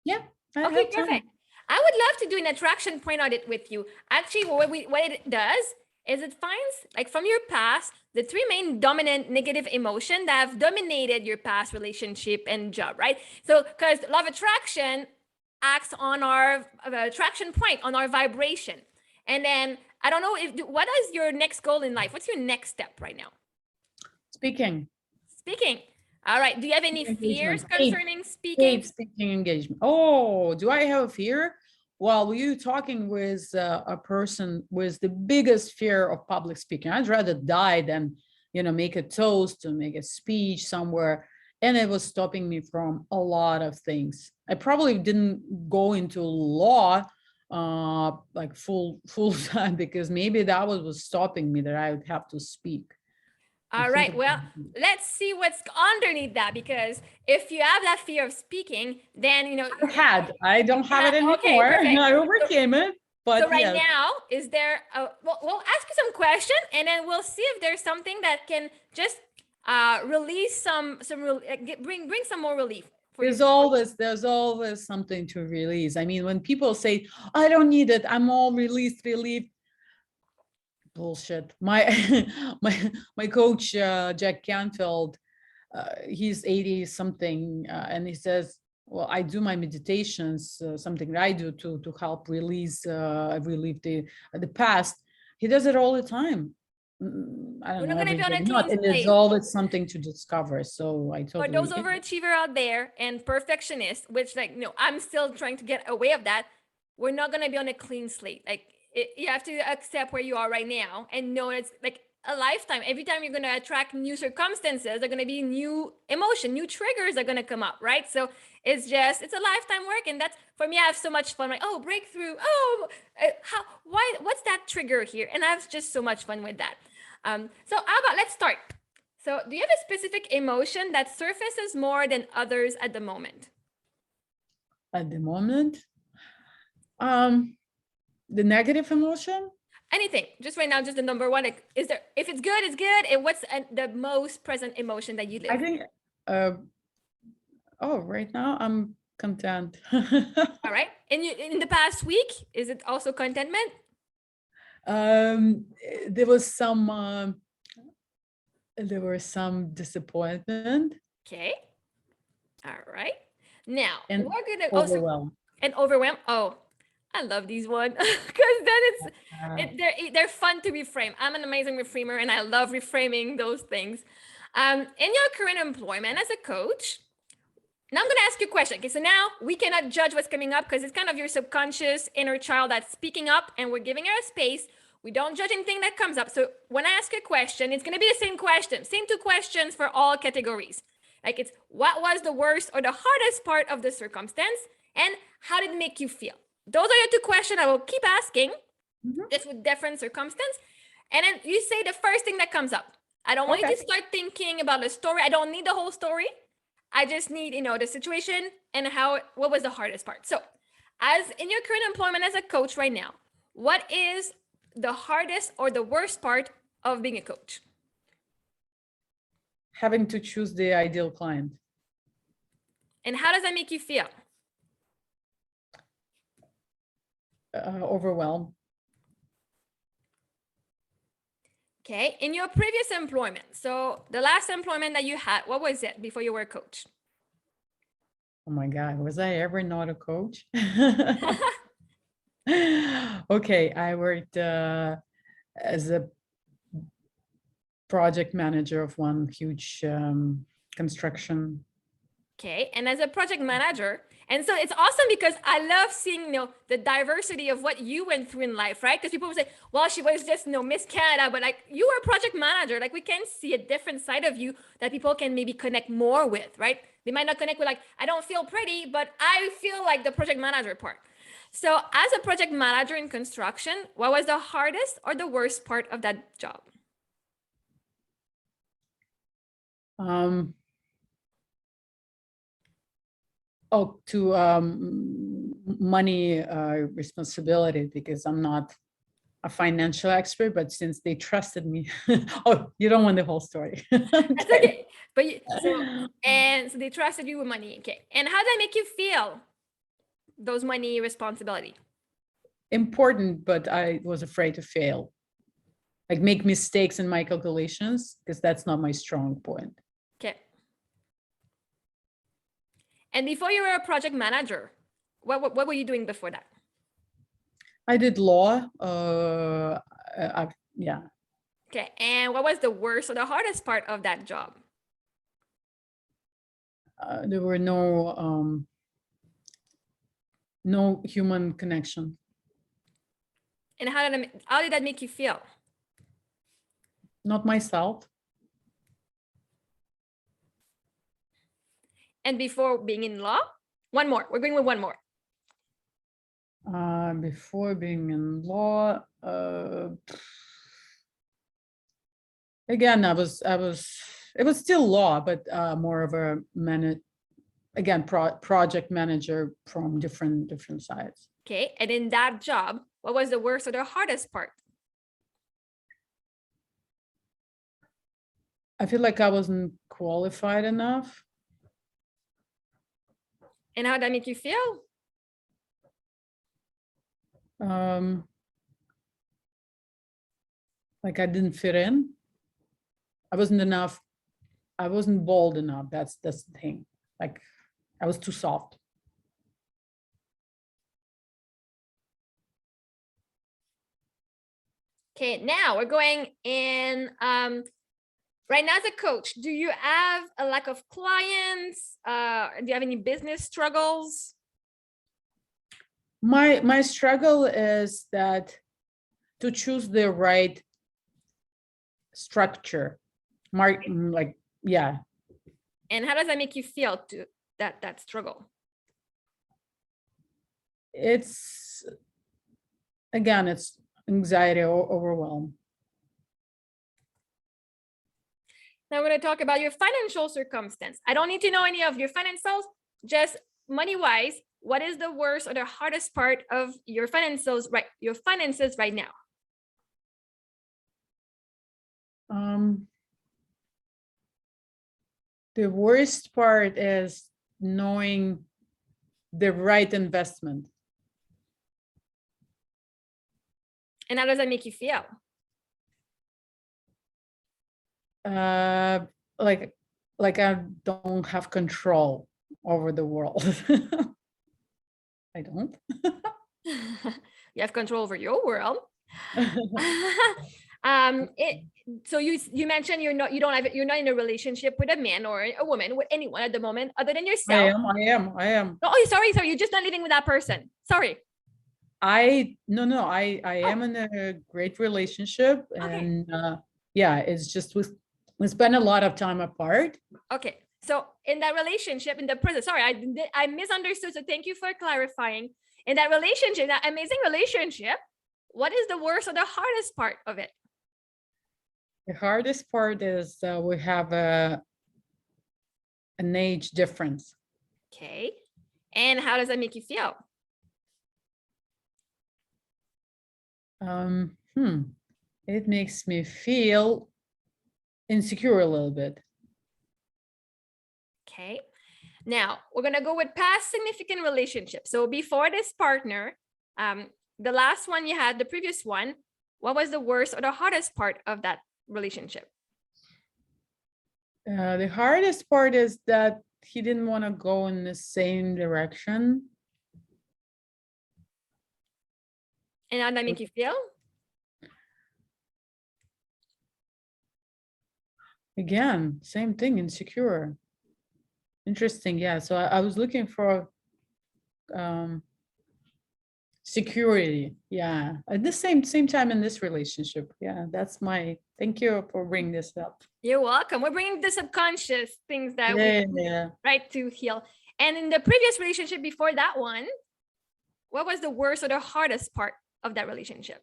Yeah. Okay, perfect. I would love to do an attraction point audit with you. Actually, what it does is it finds, like, from your past, the 3 main dominant negative emotion that have dominated your past relationship and job, right? So, because law of attraction acts on our attraction point, on our vibration. And then, I don't know, what is your next goal in life? What's your next step right now? Speaking. All right. Do you have any fears concerning speaking? Paid speaking engagement. Oh, do I have a fear? Well, were you talking with a person with the biggest fear of public speaking? I'd rather die than, make a toast or make a speech somewhere. And it was stopping me from a lot of things. I probably didn't go into law like full time, because maybe that was stopping me, that I would have to speak. All right. Well, let's see what's underneath that, because if you have that fear of speaking, then I don't have it anymore. Okay, I overcame it. But so right now, is there we'll ask you some questions, and then we'll see if there's something that can just release bring some more relief. There's always something to release. I mean, when people say, I don't need it, I'm all relieved, bullshit. My my coach, Jack Canfield, he's 80 something, and he says, well, I do my meditations, something that I do to help relieve the past. He does it all the time. I We're don't not know, going to every be on day. a Not, clean and it's slate. always something to discover. So I For those totally, overachiever out there and perfectionists, which like, no, I'm still trying to get away of that. We're not going to be on a clean slate. Like you have to accept where you are right now and know it's like a lifetime. Every time you're going to attract new circumstances, there are going to be new emotion, new triggers are going to come up, right? So it's a lifetime work. And that's, for me, I have so much fun. Like, oh, breakthrough. Oh, what's that trigger here? And I have just so much fun with that. So how about, let's start. So do you have a specific emotion that surfaces more than others at the moment? at the moment, the negative emotion. Anything, just right now, just the number one. Like, is there, if it's good, it's good. And what's the most present emotion that you I live? think, right now I'm content. All right. And in the past week, is it also contentment? There was some disappointment Okay. All right. Now and we're gonna also overwhelm. and overwhelm. Oh, I love these ones because then Uh, they're fun to reframe. I'm an amazing reframer, and I love reframing those things. In your current employment as a coach, now I'm going to ask you a question. Okay, so now we cannot judge what's coming up because it's kind of your subconscious inner child that's speaking up, and we're giving her a space. We don't judge anything that comes up. So when I ask a question, it's going to be the same question, same two questions for all categories. Like it's what was the worst or the hardest part of the circumstance, and how did it make you feel? Those are your two questions I will keep asking, just with different circumstance. And then you say the first thing that comes up. I don't want you okay. to start thinking about the story. I don't need the whole story. I just need, the situation and what was the hardest part. So, as in your current employment as a coach right now, what is the hardest or the worst part of being a coach? Having to choose the ideal client. And how does that make you feel? Overwhelmed. Okay. In your previous employment, so the last employment that you had, what was it before you were a coach? Oh my God, was I ever not a coach? Okay, I worked as a project manager of one huge construction. Okay. And as a project manager, and so it's awesome because I love seeing, the diversity of what you went through in life, right? Because people will say, well, she was just, Miss Canada, but like you were a project manager. Like we can see a different side of you that people can maybe connect more with, right? They might not connect with like, I don't feel pretty, but I feel like the project manager part. So as a project manager in construction, what was the hardest or the worst part of that job? Um, to money responsibility, because I'm not a financial expert, but since they trusted me, oh, you don't want the whole story. That's okay. But so they trusted you with money. Okay. And how did that make you feel? Those money responsibility. Important, but I was afraid to fail, like make mistakes in my calculations, because that's not my strong point. Okay. And before you were a project manager, what were you doing before that? I did law. Yeah. Okay. And what was the worst or the hardest part of that job? There were no human connection. And how did that make you feel? Not myself. And before being in law, one more. We're going with one more. Before being in law, again, it was still law, but more of a project manager from different sides. Okay. And in that job, what was the worst or the hardest part? I feel like I wasn't qualified enough. And how did that make you feel? Like I didn't fit in. I wasn't bold enough. That's the thing. Like I was too soft. Okay, now we're going in. Right now, as a coach, do you have a lack of clients? Do you have any business struggles? My struggle is that to choose the right structure, like, yeah. And how does that make you feel to that struggle? It's, again, it's anxiety or overwhelm. Now we're going to talk about your financial circumstance. I don't need to know any of your financials, just money-wise. What is the worst or the hardest part of your finances right now? The worst part is knowing the right investment. And how does that make you feel? Like I don't have control over the world. I don't. You have control over your world. So you mentioned you're not in a relationship with a man or a woman, with anyone at the moment other than yourself. I am. Oh, sorry, you're just not living with that person. Sorry. I am in a great relationship, and yeah, it's just we spend a lot of time apart. Okay, so in that relationship, in the present, sorry, I misunderstood. So thank you for clarifying. In that relationship, that amazing relationship, what is the worst or the hardest part of it? The hardest part is we have an age difference. Okay, and how does that make you feel? It makes me feel insecure a little bit. Okay, now we're gonna go with past significant relationships. So before this partner, the last one you had, the previous one, what was the worst or the hardest part of that relationship? The hardest part is that he didn't want to go in the same direction. And how did that make you feel? Again, same thing, insecure. Interesting. Yeah. So I was looking for security. Yeah. At the same time in this relationship. Yeah. That's my, thank you for bringing this up. You're welcome. We're bringing the subconscious things that we right to heal. And in the previous relationship before that one, what was the worst or the hardest part of that relationship?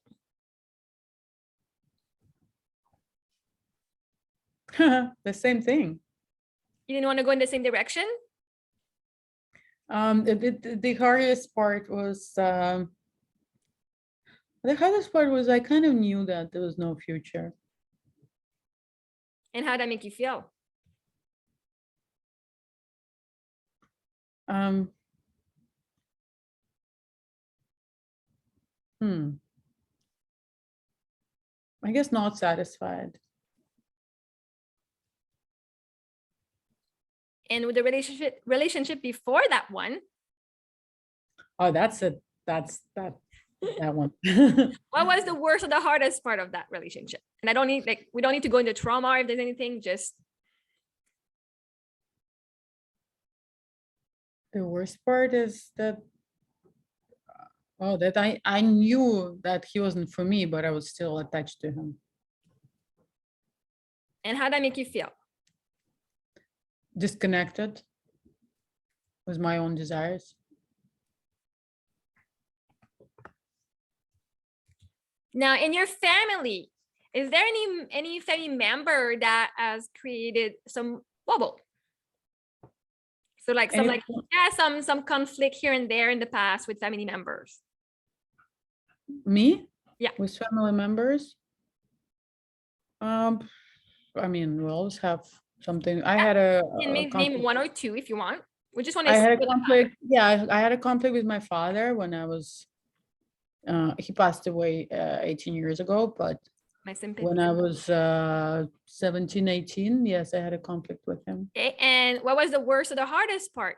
The same thing. You didn't want to go in the same direction? The hardest part was I kind of knew that there was no future. And how did that make you feel? I guess not satisfied. And with the relationship before that one? Oh, that's that one. What was the worst or the hardest part of that relationship? And we don't need to go into trauma or if there's anything, just. The worst part is that I knew that he wasn't for me, but I was still attached to him. And how did that make you feel? Disconnected with my own desires. Now, in your family, is there any family member that has created some wobble? So like some conflict here and there in the past with family members. Me? Yeah. With family members? I mean, we always have something. I had a name one or two if you want. We just want to. I had a conflict. Yeah, I had a conflict with my father when I was. He passed away 18 years ago, but when I was 17, 18, yes, I had a conflict with him. Okay, and what was the worst or the hardest part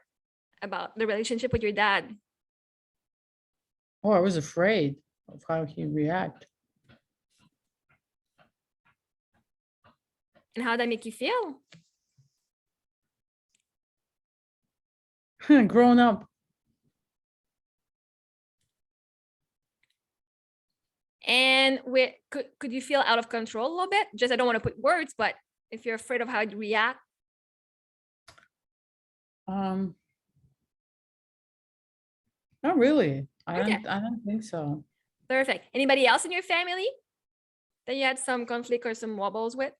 about the relationship with your dad? Oh, I was afraid of how he'd react. And how did that make you feel? Grown up. And could you feel out of control a little bit? Just I don't want to put words, but if you're afraid of how you react. Not really. Okay. I don't think so. Perfect. Anybody else in your family that you had some conflict or some wobbles with?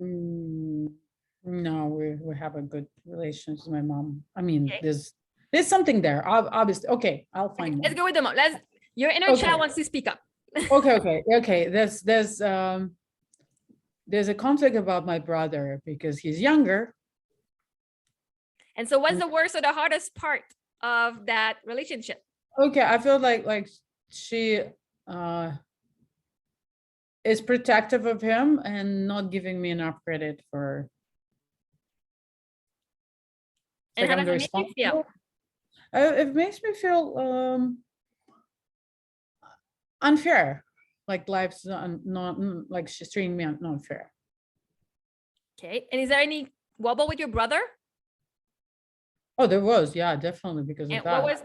No, we have a good relationship with my mom. I mean, Okay. there's something there. Obviously. Okay, I'll find Let's one. go with the mom. Your inner Okay. child wants to speak up. Okay. There's a conflict about my brother because he's younger. And so what's the worst or the hardest part of that relationship? Okay, I feel like she is protective of him and not giving me enough credit for. And Like how I'm does it very make you feel? It makes me feel unfair. Like life's not like she's treating me not fair. Okay. And is there any wobble with your brother? Oh, there was, yeah, definitely because of And that.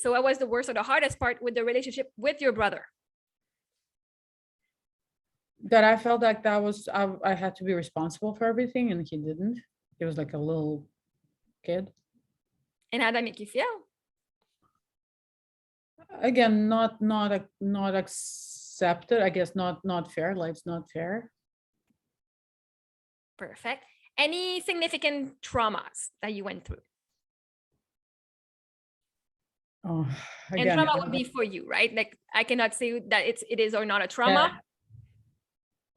so what was the worst or the hardest part with the relationship with your brother? That I felt like that was I had to be responsible for everything and he didn't. He was like a little kid. And how did that make you feel? Again, not accepted. I guess not fair. Life's not fair. Perfect. Any significant traumas that you went through? Oh, And again, trauma would be for you, right? Like I cannot say that it is or not a trauma.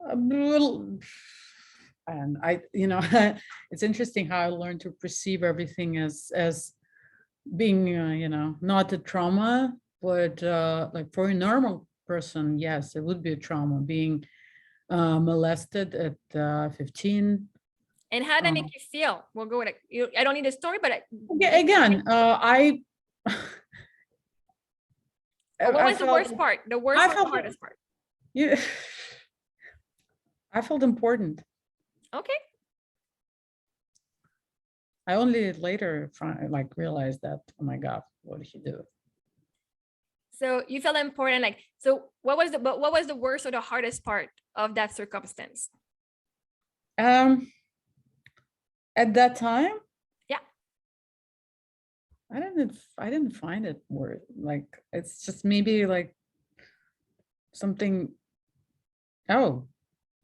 a little, and it's interesting how I learned to perceive everything as being not a trauma, but like for a normal person, yes, it would be a trauma being molested at 15. And how did that make you feel? We'll go with it. I don't need a story, but Again, what I was the felt worst part? The worst I or the felt hardest part? yeah, I felt important. Okay. I only later realized that, oh my God, what did he do? So you felt important. Like, so what was the worst or the hardest part of that circumstance? At that time, Yeah. I didn't find it worth, like it's just maybe like something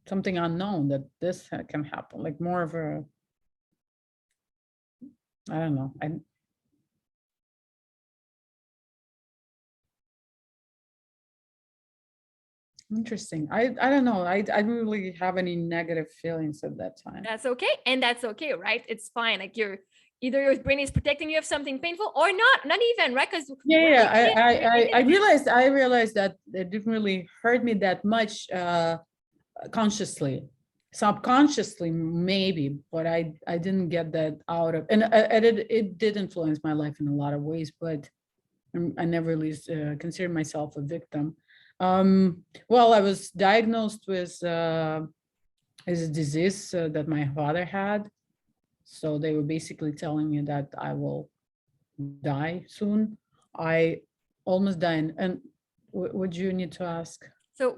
something unknown that this can happen, like more of a, I don't know. Interesting. I don't know. I didn't really have any negative feelings at that time. That's okay. And that's okay, right? It's fine. Like either your brain is protecting you of something painful or not even, right? Because I realized that it didn't really hurt me that much consciously. Subconsciously maybe, but I didn't get that out of, and it did influence my life in a lot of ways, but I never really considered myself a victim. Well, I was diagnosed with a disease that my father had. So they were basically telling me that I will die soon. I almost died. And what you need to ask? So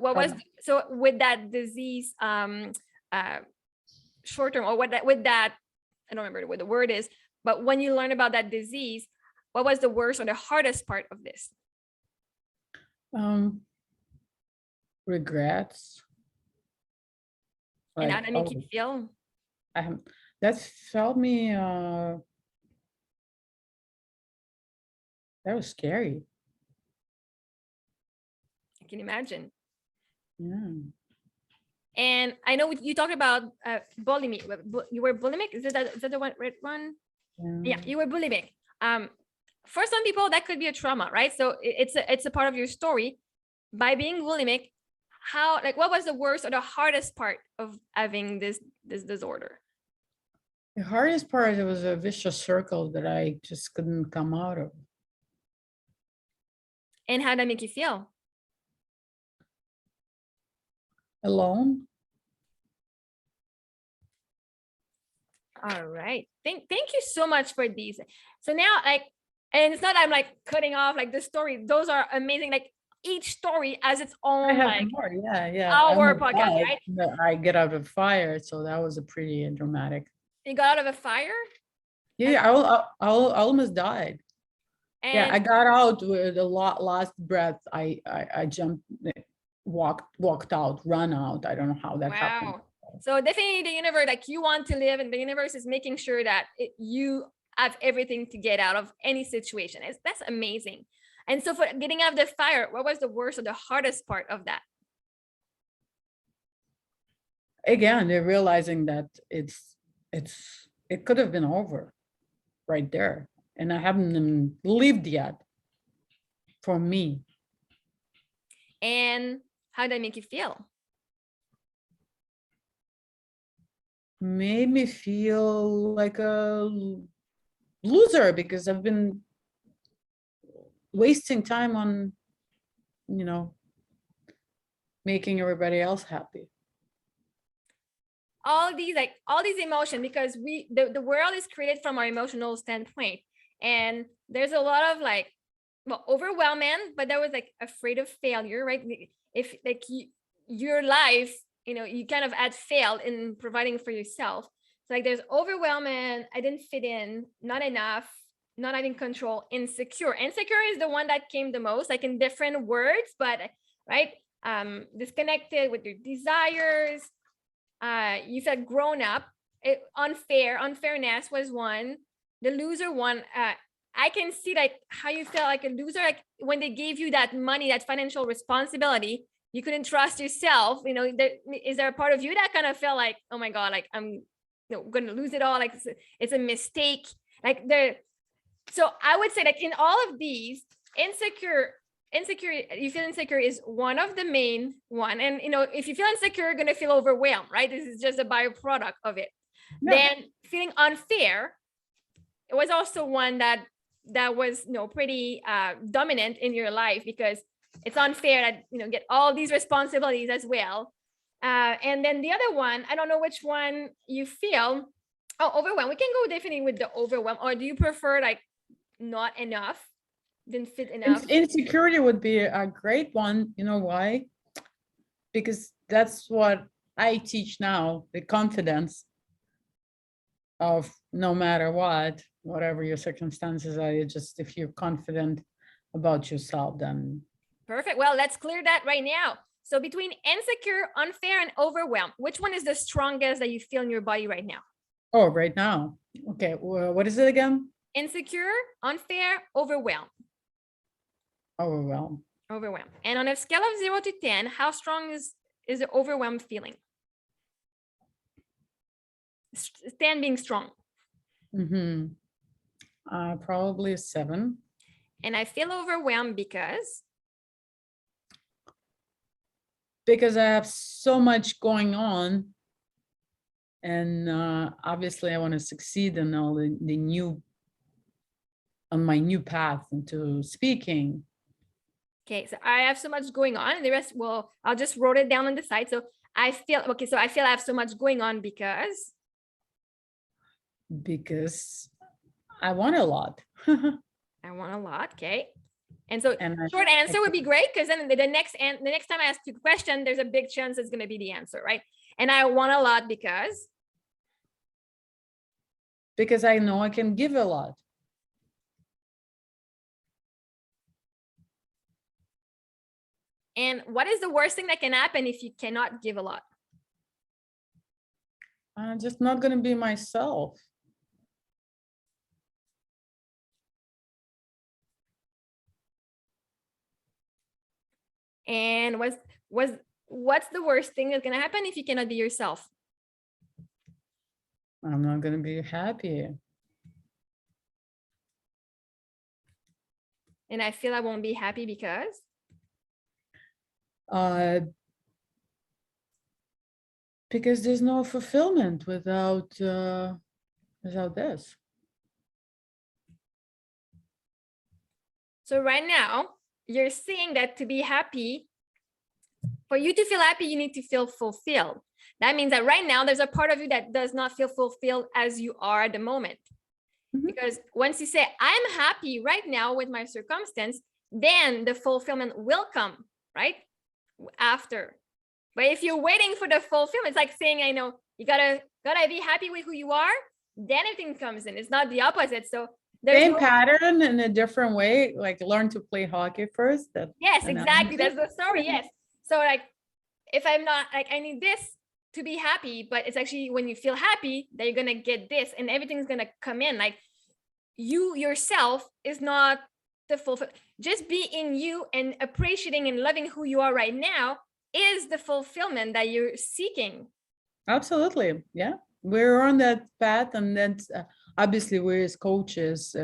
with that disease, short term, or with that, I don't remember what the word is, but when you learn about that disease, what was the worst or the hardest part of this? Regrets. And how did that make you feel? That felt me that was scary. I can imagine. Yeah. And I know you talked about bulimic. You were bulimic. Is that the right one? Yeah, you were bulimic. For some people, that could be a trauma, right? So it's a part of your story. By being bulimic, what was the worst or the hardest part of having this disorder? The hardest part, it was a vicious circle that I just couldn't come out of. And how did that make you feel? Alone. All right. Thank you so much for these. So now, like, and it's not I'm like cutting off like the story. Those are amazing. Like each story has its I own have like more. Yeah. I our almost podcast, died, right? but I get out of fire, so that was a pretty dramatic. You got out of a fire Yeah, I almost died. Yeah, I and got out with a last breath. I jumped, walked out, run out. I don't know how that happened. wow. So definitely the universe, like you want to live and the universe is making sure that you have everything to get out of any situation. That's amazing. And so for getting out of the fire, what was the worst or the hardest part of that? Again, they're realizing that it could have been over right there, and I haven't even lived yet for me. And how did that make you feel? Made me feel like a loser because I've been wasting time on, you know, making everybody else happy. All these emotions, because the world is created from our emotional standpoint, and there's a lot of like, well, overwhelming, but that was like afraid of failure, right? If like your life, you kind of had failed in providing for yourself. So like there's overwhelming, I didn't fit in, not enough, not having control, insecure. Insecure is the one that came the most, like in different words, but right, disconnected with your desires. You said grown up. Unfairness was one. The loser one. I can see like how you felt like a loser, like when they gave you that money, that financial responsibility, you couldn't trust yourself. Is there a part of you that kind of felt like, oh my god, like I'm gonna lose it all, like it's a mistake, like there. So I would say like in all of these, insecure, you feel insecure is one of the main one. And if you feel insecure, you're gonna feel overwhelmed, right? This is just a byproduct of it. Yeah. Then feeling unfair, it was also one that was pretty dominant in your life, because it's unfair that get all these responsibilities as well. And then the other one, I don't know which one you feel. Oh, overwhelmed. We can go definitely with the overwhelm. Or do you prefer like not enough, didn't fit enough? Insecurity would be a great one. You know why? Because that's what I teach now, the confidence of no matter what, whatever your circumstances are, if you're confident about yourself, then. Perfect. Well, let's clear that right now. So between insecure, unfair, and overwhelmed, which one is the strongest that you feel in your body right now? Oh, right now. Okay. What is it again? Insecure, unfair, overwhelmed. Overwhelmed. Overwhelmed. And on a scale of 0 to 10, how strong is the overwhelmed feeling? 10 being strong. Probably a 7. And I feel overwhelmed because I have so much going on, and obviously I want to succeed in all on my new path into speaking. Okay, so I have so much going on, and the rest, well, I'll just wrote it down on the side. So I feel I have so much going on because I want a lot. I want a lot. Okay. And so short answer would be great, because then the next time I ask you a question, there's a big chance it's going to be the answer, right? And I want a lot because I know I can give a lot. And what is the worst thing that can happen if you cannot give a lot? I'm just not going to be myself. And what's the worst thing that's going to happen if you cannot be yourself? I'm not going to be happy. And I feel I won't be happy because there's no fulfillment without this. So right now, you're seeing that to be happy, For you to feel happy, you need to feel fulfilled. That means that right now there's a part of you that does not feel fulfilled as you are at the moment. Mhm. Because once you say, I'm happy right now with my circumstance, then the fulfillment will come, right? After. But if you're waiting for the fulfillment, it's like saying, I know you gotta be happy with who you are, then everything comes in. It's not the opposite. So there's Same no pattern in a different way, like learn to play hockey first. That yes, exactly. analogy. That's the story. Yes. So like if I'm not like I need this to be happy, but it's actually when you feel happy that you're gonna get this and everything's gonna come in. Like you yourself is not the fulfill. Just being you and appreciating and loving who you are right now is the fulfillment that you're seeking. Absolutely. Yeah. We're on that path. And then obviously we're as coaches,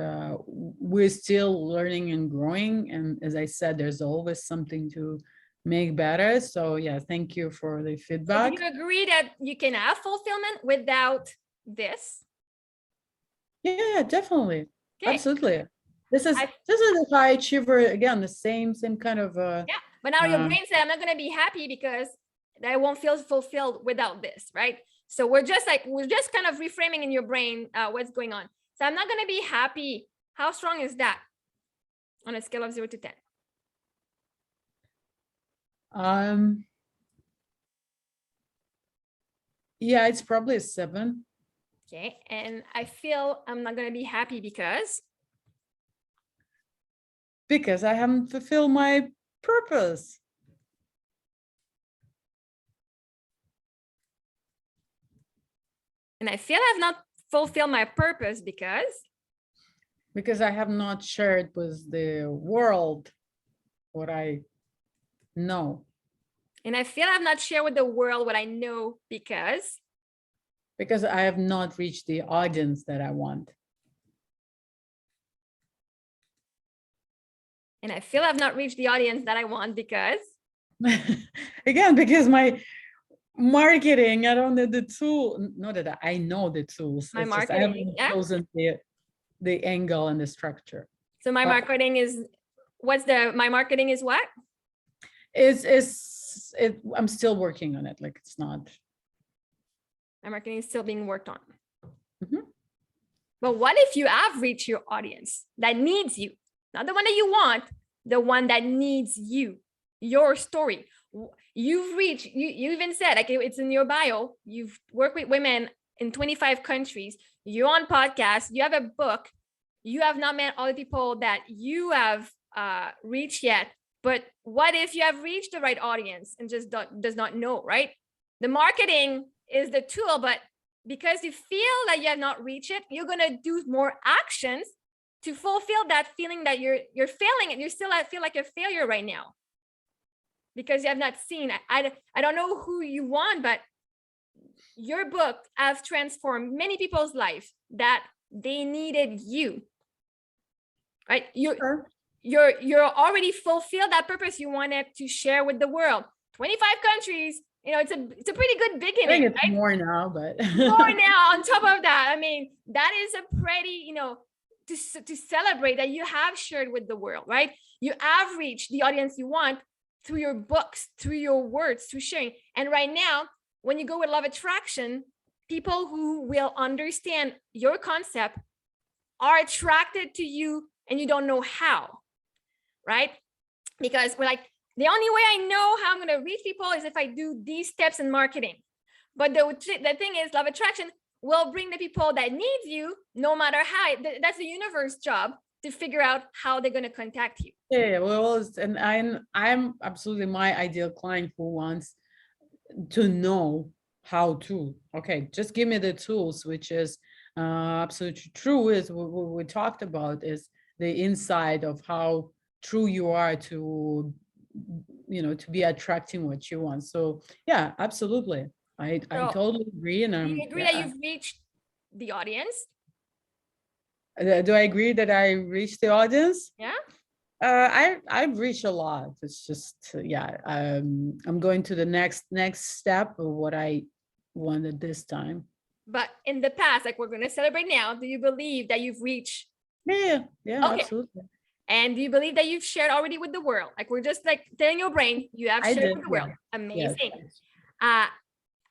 we're still learning and growing. And as I said, there's always something to make better. So yeah, thank you for the So do feedback. you agree that you can have fulfillment without this? Yeah, definitely. Okay. Absolutely. This is a high achiever again, the same kind of yeah. But now your brain said, I'm not gonna be happy because I won't feel fulfilled without this, right? So we're just kind of reframing in your brain what's going on. So I'm not gonna be happy. How strong is that on a scale of 0 to 10? Yeah, it's probably a 7. Okay. And I feel I'm not gonna be happy because I haven't fulfilled my purpose. and I feel I've not fulfilled my purpose because I have not shared with the world what I know. and I feel I've not shared with the world what I know because I have not reached the audience that I want. and I feel I've not reached the audience that I want because again, because my marketing, I don't know the tool. Not that I know the tools. my It's just I marketing. haven't Yeah. chosen the angle and the structure. So my marketing is my marketing is what? I'm still working on it. Like it's not. My marketing is still being worked on. Mhm. But what if you have reached your audience that needs you? Not the one that you want, the one that needs you, your story. You've reached, you even said, like it's in your bio, you've worked with women in 25 countries, you're on podcasts, you have a book, you have not met all the people that you have reached yet. But what if you have reached the right audience and just does not know, right? The marketing is the tool, but because you feel that you have not reached it, you're gonna do more actions to fulfill that feeling that you're failing and you still feel like a failure right now because you have not seen. I don't know who you want, but your book has transformed many people's life that they needed you, right? You're already fulfilled that purpose you wanted to share with the world. 25 countries, it's a pretty good beginning. I think it's right? more now, but more now on top of that. I mean, that is a pretty, to celebrate that you have shared with the world, right? You have reached the audience you want through your books, through your words, through sharing. And right now, when you go with Love Attraction, people who will understand your concept are attracted to you and you don't know how, right? Because we're like, the only way I know how I'm going to reach people is if I do these steps in marketing. But the thing is, Love Attraction will bring the people that need you, no matter how. That's the universe job to figure out how they're going to contact you. Yeah, well, and I'm absolutely my ideal client who wants to know how to. Okay, just give me the tools, which is absolutely true. Is what we talked about is the inside of how true you are to to be attracting what you want. So yeah, absolutely. I totally agree. And do you agree that you've reached the audience? Do I agree that I reached the audience? Yeah. I've reached a lot. It's just I'm going to the next step of what I wanted this time. But in the past, like we're going to celebrate now, do you believe that you've reached? Yeah, Okay. absolutely. And do you believe that you've shared already with the world? Like we're just like telling your brain, you have I shared did, with the yeah. world. Amazing. Yes.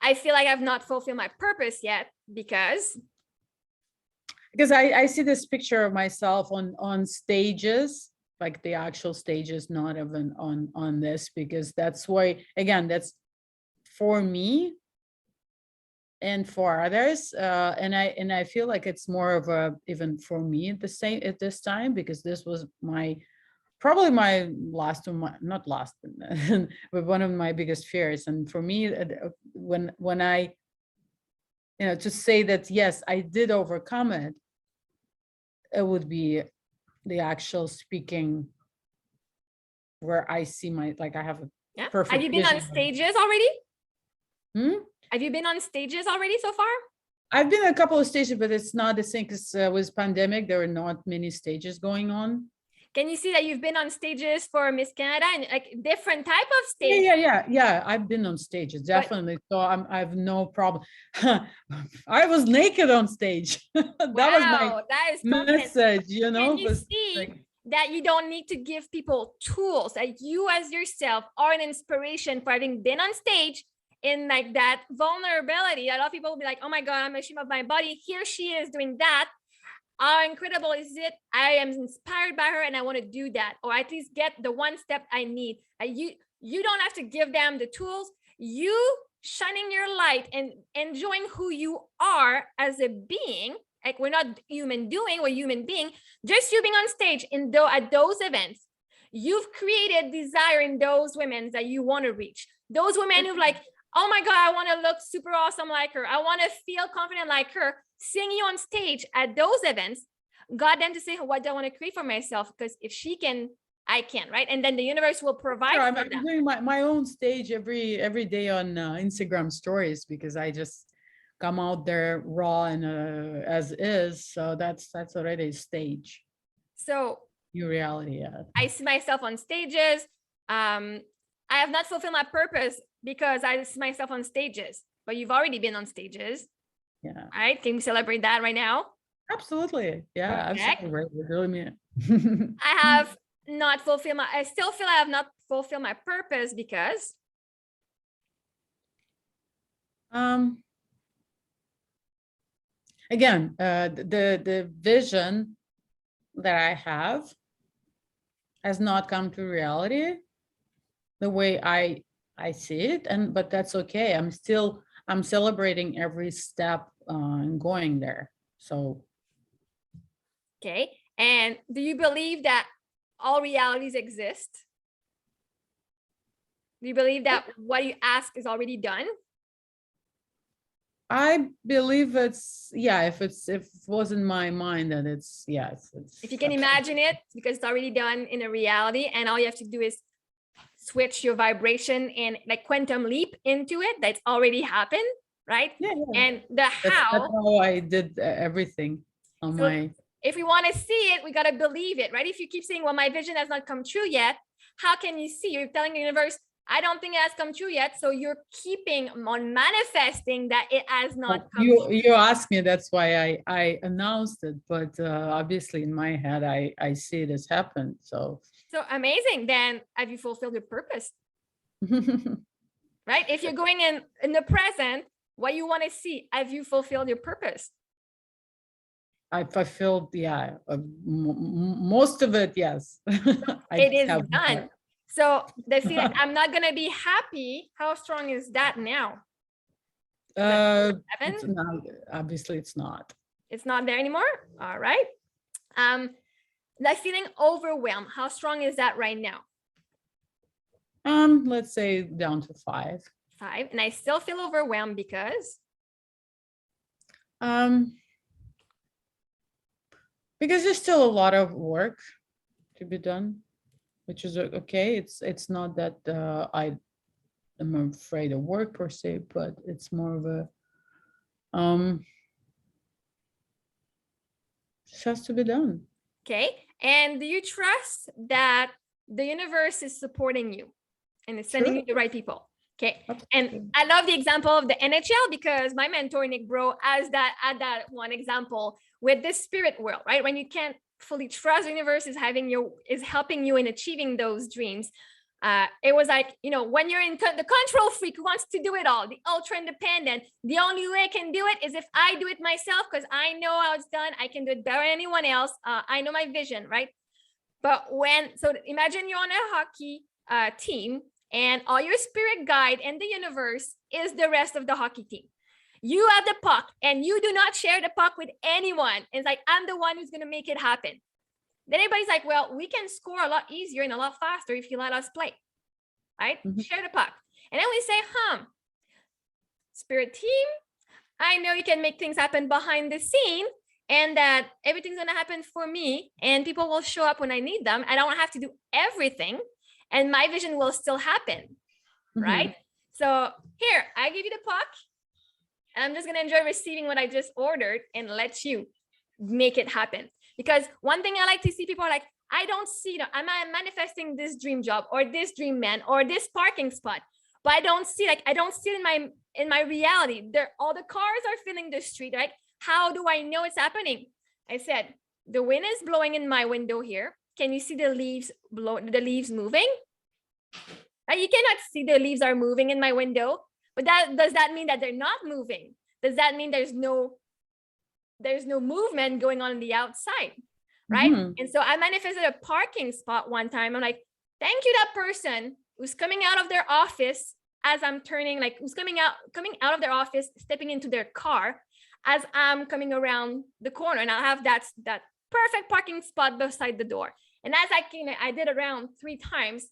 I feel like I've not fulfilled my purpose yet because I see this picture of myself on stages, like the actual stages, not even on this, because that's why, again, that's for me and for others, and I feel like it's more of a, even for me at the same at this time, because this was probably my last one, not last, but one of my biggest fears. And for me, when I, to say that yes, I did overcome it, it would be the actual speaking, where I see my, like, I have a yeah. perfect Have you been on vision. stages already? Hmm? Have you been on stages already so far? I've been a couple of stages, but it's not the same, because with pandemic, there were not many stages going on. Can you see that you've been on stages for Miss Canada and like different type of Yeah, stages? yeah. I've been on stages, definitely. So I have no problem. I was naked on stage. That was my Wow, that is confidence. message, Can you was see like, that you don't need to give people tools, that you as yourself are an inspiration for having been on stage in like that vulnerability? A lot of people will be like, oh my God, I'm ashamed of my body. Here she is doing that. How incredible is it? I am inspired by her and I want to do that, or at least get the one step I need. You don't have to give them the tools. You shining your light and enjoying who you are as a being. Like we're not human doing, we're human being. Just you being on stage at those events, you've created desire in those women that you want to reach. Those women who like, oh my God, I want to look super awesome like her. I want to feel confident like her. Seeing you on stage at those events got them to say, what do I want to create for myself? Because if she can, I can, right? And then the universe will provide sure, I'm for them. doing my own stage every day on Instagram stories, because I just come out there raw and as is. So that's already a stage. So New reality, yeah. I see myself on stages. I have not fulfilled my purpose because I see myself on stages, but you've already been on stages. Yeah. Right? Can we celebrate that right now? Absolutely. Yeah, Perfect. absolutely. Right. Really mean it. I still feel I have not fulfilled my purpose because again, the vision that I have has not come to reality the way I see it, but that's okay. I'm celebrating every step and going there. So okay. And do you believe that all realities exist? Do you believe that what you ask is already done? I believe it's, yeah, if it was in my mind, that it's, yes, it's, if you can imagine it, because it's already done in a reality, and all you have to do is switch your vibration and like quantum leap into it. That's already happened, right? yeah. And the That's how I did everything on so my. if we want to see it, we got to believe it, right? If you keep saying, well, my vision has not come true yet, how can you see? You're telling the universe, I don't think it has come true yet. So you're keeping on manifesting that it has not come true. You asked me, that's why I announced it, but obviously in my head I see it has happened. So Amazing. Then have you fulfilled your purpose? Right? If you're going in the present, what you want to see, have you fulfilled your purpose? I fulfilled, yeah, most of it, yes. It is done. So the feeling, I'm not going to be happy. How strong is that now? It's not, obviously it's not. It's not there anymore. All right. That feeling overwhelmed, how strong is that right now? Let's say down to 5. 5. And I still feel overwhelmed because there's still a lot of work to be done, which is okay. It's not that I am afraid of work per se, but it's more of a just has to be done. Okay. And do you trust that the universe is supporting you and is sending you the right people? Okay. And I love the example of the NHL, because my mentor, Nick Bro, had that one example with the spirit world, right? When you can't fully trust the universe is helping you in achieving those dreams. It was like, when you're in the control freak who wants to do it all, the ultra independent, the only way I can do it is if I do it myself, because I know how it's done. I can do it better than anyone else. I know my vision, right? But so imagine you're on a hockey team, and all your spirit guide and the universe is the rest of the hockey team. You have the puck and you do not share the puck with anyone. It's like, I'm the one who's going to make it happen. Then everybody's like, well, we can score a lot easier and a lot faster if you let us play, right? Mm-hmm. Share the puck. And then we say, spirit team, I know you can make things happen behind the scene and that everything's going to happen for me and people will show up when I need them. I don't have to do everything and my vision will still happen, mm-hmm. right? So here, I give you the puck and I'm just going to enjoy receiving what I just ordered and let you make it happen. Because one thing I like to see, people are like, I don't see, am I manifesting this dream job or this dream man or this parking spot? But I don't see it in my reality. All the cars are filling the street, right? How do I know it's happening? I said, the wind is blowing in my window here. Can you see the leaves moving? Right? You cannot see the leaves are moving in my window, but does that mean that they're not moving? Does that mean there's no movement going on the outside, right? Mm-hmm. And so I manifested a parking spot one time. I'm like, thank you, that person who's coming out of their office as I'm turning, like who's coming out of their office, stepping into their car as I'm coming around the corner, and I'll have that perfect parking spot beside the door. And as I did around 3 times,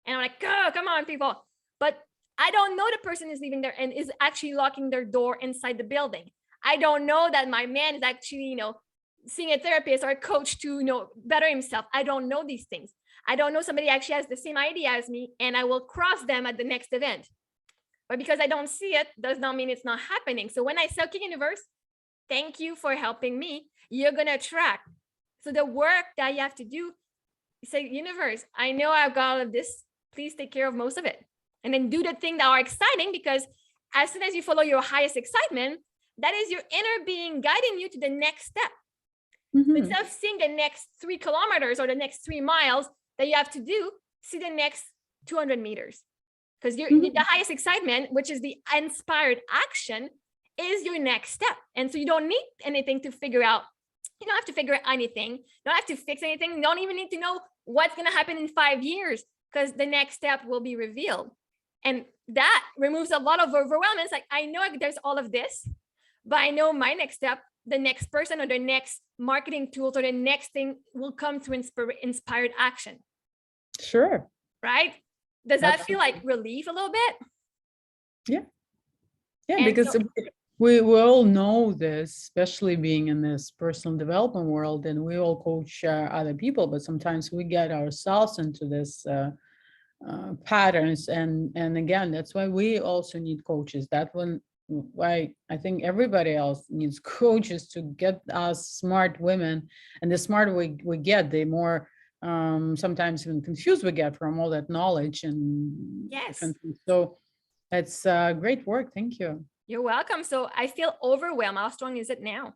and I'm like, oh, come on, people. But I don't know the person is leaving there and is actually locking their door inside the building. I don't know that my man is actually, seeing a therapist or a coach to, better himself. I don't know these things. I don't know somebody actually has the same idea as me and I will cross them at the next event. But because I don't see it, does not mean it's not happening. So when I say, okay, universe, thank you for helping me, you're going to attract. So the work that you have to do, you say, universe, I know I've got all of this. Please take care of most of it. And then do the things that are exciting, because as soon as you follow your highest excitement, that is your inner being guiding you to the next step. Mm-hmm. Instead of seeing the next 3 kilometers or the next 3 miles that you have to do, see the next 200 meters. Because mm-hmm. the highest excitement, which is the inspired action, is your next step. And so you don't need anything to figure out. You don't have to figure out anything. You don't have to fix anything. You don't even need to know what's going to happen in 5 years, because the next step will be revealed. And that removes a lot of overwhelm. It's like, I know there's all of this, but I know my next step, the next person or the next marketing tools or the next thing will come through inspired action. Sure. Right? Does that feel like relief a little bit? Yeah. Yeah, and because we all know this, especially being in this personal development world, and we all coach other people, but sometimes we get ourselves into this patterns. And again, that's why we also need coaches. Why I think everybody else needs coaches to get us smart women, and the smarter we get, the more sometimes even confused we get from all that knowledge and yes. So it's great work. Thank you. You're welcome. So I feel overwhelmed. How strong is it now?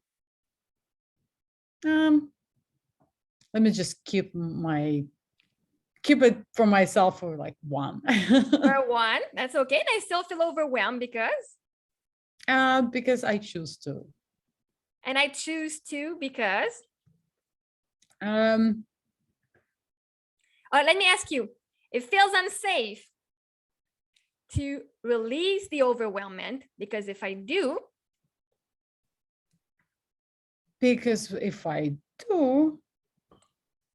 Let me just keep it for myself for like 1. For 1, that's okay. And I still feel overwhelmed because I choose to. And I choose to because let me ask you, it feels unsafe to release the overwhelmment, because if I do,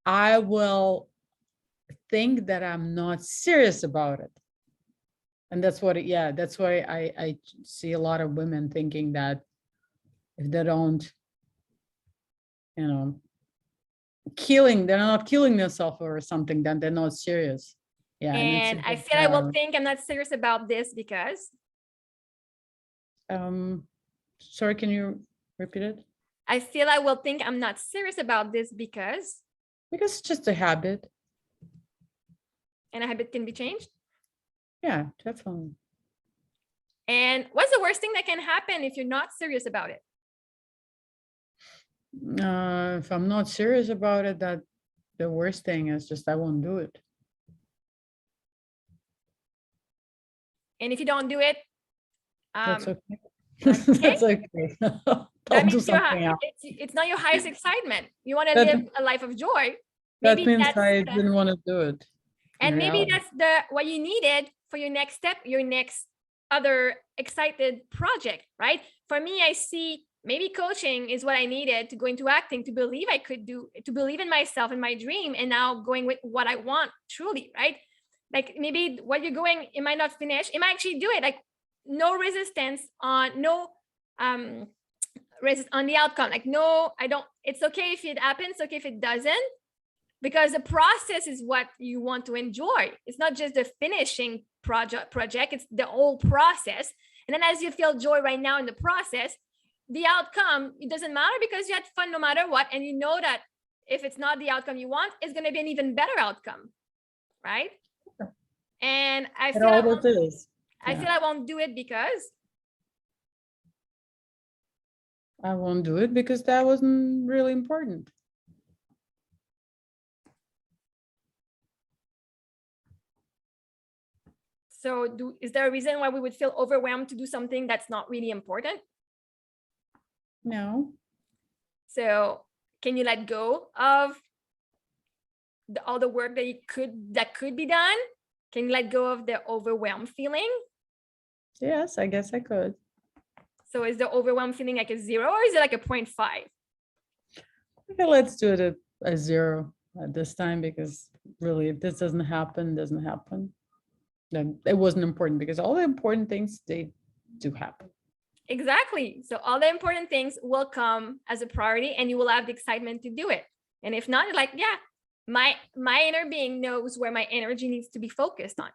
I will think that I'm not serious about it. And that's why I see a lot of women thinking that if they don't, they're not killing themselves or something, then they're not serious. Yeah. And I feel I will think I'm not serious about this because. Sorry, can you repeat it? I feel I will think I'm not serious about this because. Because it's just a habit. And a habit can be changed? Yeah, definitely. And what's the worst thing that can happen if you're not serious about it? If I'm not serious about it, that the worst thing is just I won't do it. And if you don't do it, That's okay. like, okay, That's okay. that I'll do means something else. it's not your highest excitement. You want to That live a life of joy. that Maybe means that's I the, didn't want to do it in and maybe reality. that's the what you needed for your next step, your next other excited project, right? For me, I see maybe coaching is what I needed to go into acting, to believe I could do, to believe in myself and my dream, and now going with what I want truly, right? Like maybe what you're going, it might not finish, it might actually do it. Like no resistance on no resist on the outcome. Like no, I don't. It's okay if it happens. Okay if it doesn't, because the process is what you want to enjoy. It's not just the finishing project. It's the whole process. And then as you feel joy right now in the process, the outcome, it doesn't matter because you had fun no matter what. And you know that if it's not the outcome you want, it's going to be an even better outcome, right? And I feel I won't do it because I won't do it because that wasn't really important. So is there a reason why we would feel overwhelmed to do something that's not really important? No. So can you let go of all the work that could be done? Can you let go of the overwhelmed feeling? Yes, I guess I could. So is the overwhelmed feeling like a 0 or is it like a 0.5? Okay, let's do it at a 0 at this time, because really if this doesn't happen, then it wasn't important, because all the important things, they do happen. Exactly. So all the important things will come as a priority and you will have the excitement to do it. And if not, like, yeah, my inner being knows where my energy needs to be focused on.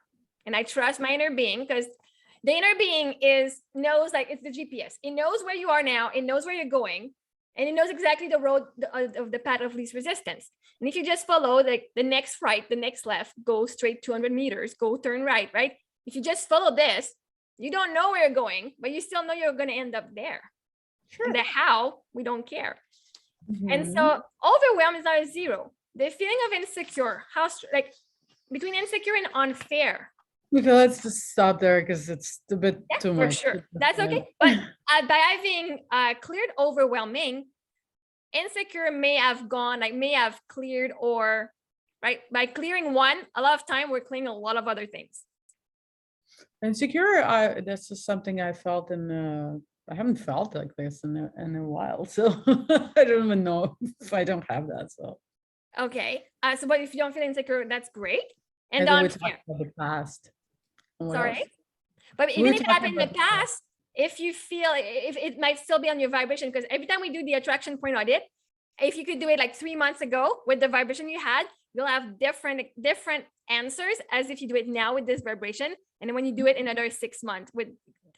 And I trust my inner being, because the inner being knows, like, it's the GPS. It knows where you are now. It knows where you're going. And it knows exactly the road of the path of least resistance. And if you just follow like the next right, the next left, go straight 200 meters, go turn right, right? If you just follow this, you don't know where you're going, but you still know you're going to end up there. Sure. And the how, we don't care. Mm-hmm. And so overwhelm is not a 0. The feeling of insecure, like between insecure and unfair. Okay, let's just stop there because it's a bit too much. For sure. That's okay. But by having cleared overwhelming, insecure may have cleared, or right, by clearing one, a lot of time we're clearing a lot of other things. Insecure, that's just something I felt I haven't felt like this in a while, so I don't even know if I don't have that. So okay, so but if you don't feel insecure, that's great. And then we talked about the past. Sorry, else? But even if it happened in the past, if you feel if it might still be on your vibration, because every time we do the attraction point audit, if you could do it like 3 months ago with the vibration you had, you'll have different answers as if you do it now with this vibration. And then when you do it in another 6 months with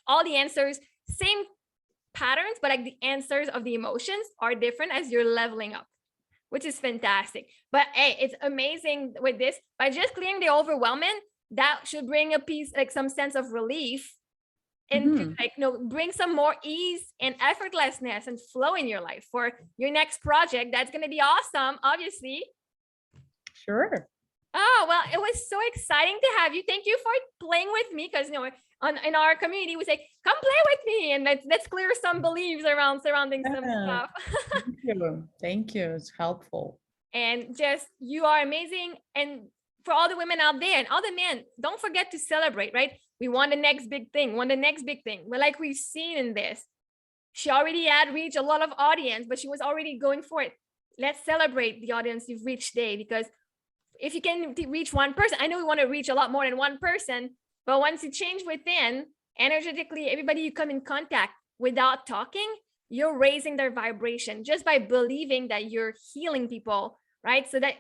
all the answers, same patterns, but like the answers of the emotions are different as you're leveling up, which is fantastic. But hey, it's amazing with this. By just clearing the overwhelming, that should bring a piece, like some sense of relief, and like, bring some more ease and effortlessness and flow in your life for your next project. That's going to be awesome, obviously. Sure. Oh, well, it was so exciting to have you. Thank you for playing with me, because in our community we say, come play with me, and let's clear some beliefs surrounding some stuff. Thank you, it's helpful. And just, you are amazing. And for all the women out there and all the men, don't forget to celebrate, right? We want the next big thing, but like we've seen in this, she already had reached a lot of audience, but she was already going for it. Let's celebrate the audience you've reached today, because if you can reach one person, I know we want to reach a lot more than one person, but once you change within, energetically, everybody you come in contact without talking, you're raising their vibration just by believing that you're healing people, right? So that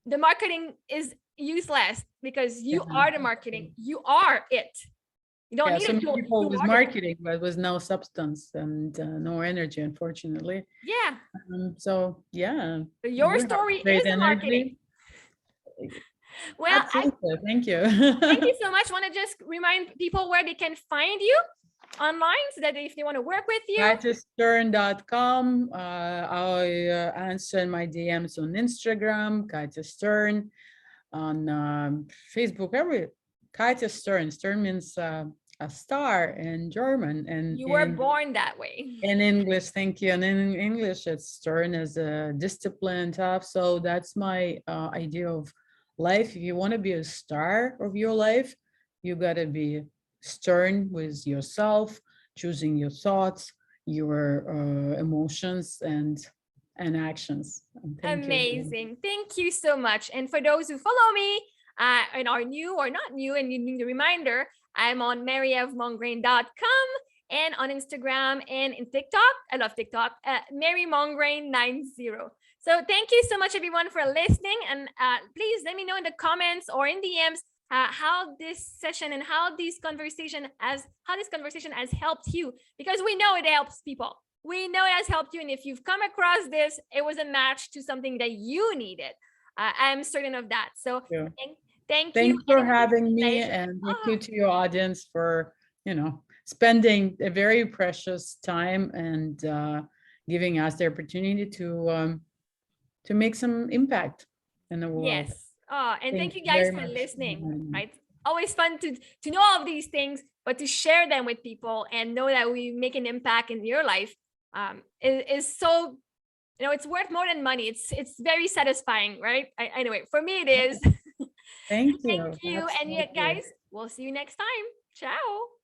the marketing is useless, because you are the marketing. You are it. You don't need to people with marketing, but with no substance and no energy, unfortunately. Yeah. So yeah. Your story is the marketing. Well, thank you. Thank you so much. Want to just remind people where they can find you? online so that if they want to work with you? KatiaStern.com. I answer in my DMs on Instagram, Katia Stern, on Facebook, Katia Stern. Stern means a star in German, and You were born that way. in English, thank you. And in English, it's stern as a discipline, tough. So that's my idea of life. If you want to be a star of your life, you got to be stern with yourself, choosing your thoughts, your emotions, and actions. And thank you again. Amazing. Thank you so much. And for those who follow me and are new or not new and you need a reminder, I'm on marie-ève-mongrain.com and on Instagram and in TikTok. I love TikTok, MaryMongrain90. So thank you so much, everyone, for listening. And please let me know in the comments or in DMs how this session and how this conversation has helped you, because we know it helps people. We know it has helped you. And if you've come across this, it was a match to something that you needed. I'm certain of that. So thank you. Thanks for having me, and thank you to your audience for, spending a very precious time and giving us the opportunity to make some impact in the world. Yes. And thank you guys for listening, right? Always fun to know all of these things, but to share them with people and know that we make an impact in your life is so, it's worth more than money. It's very satisfying, right? Anyway, for me it is. Thank you. Thank you. And yet, guys, we'll see you next time. Ciao.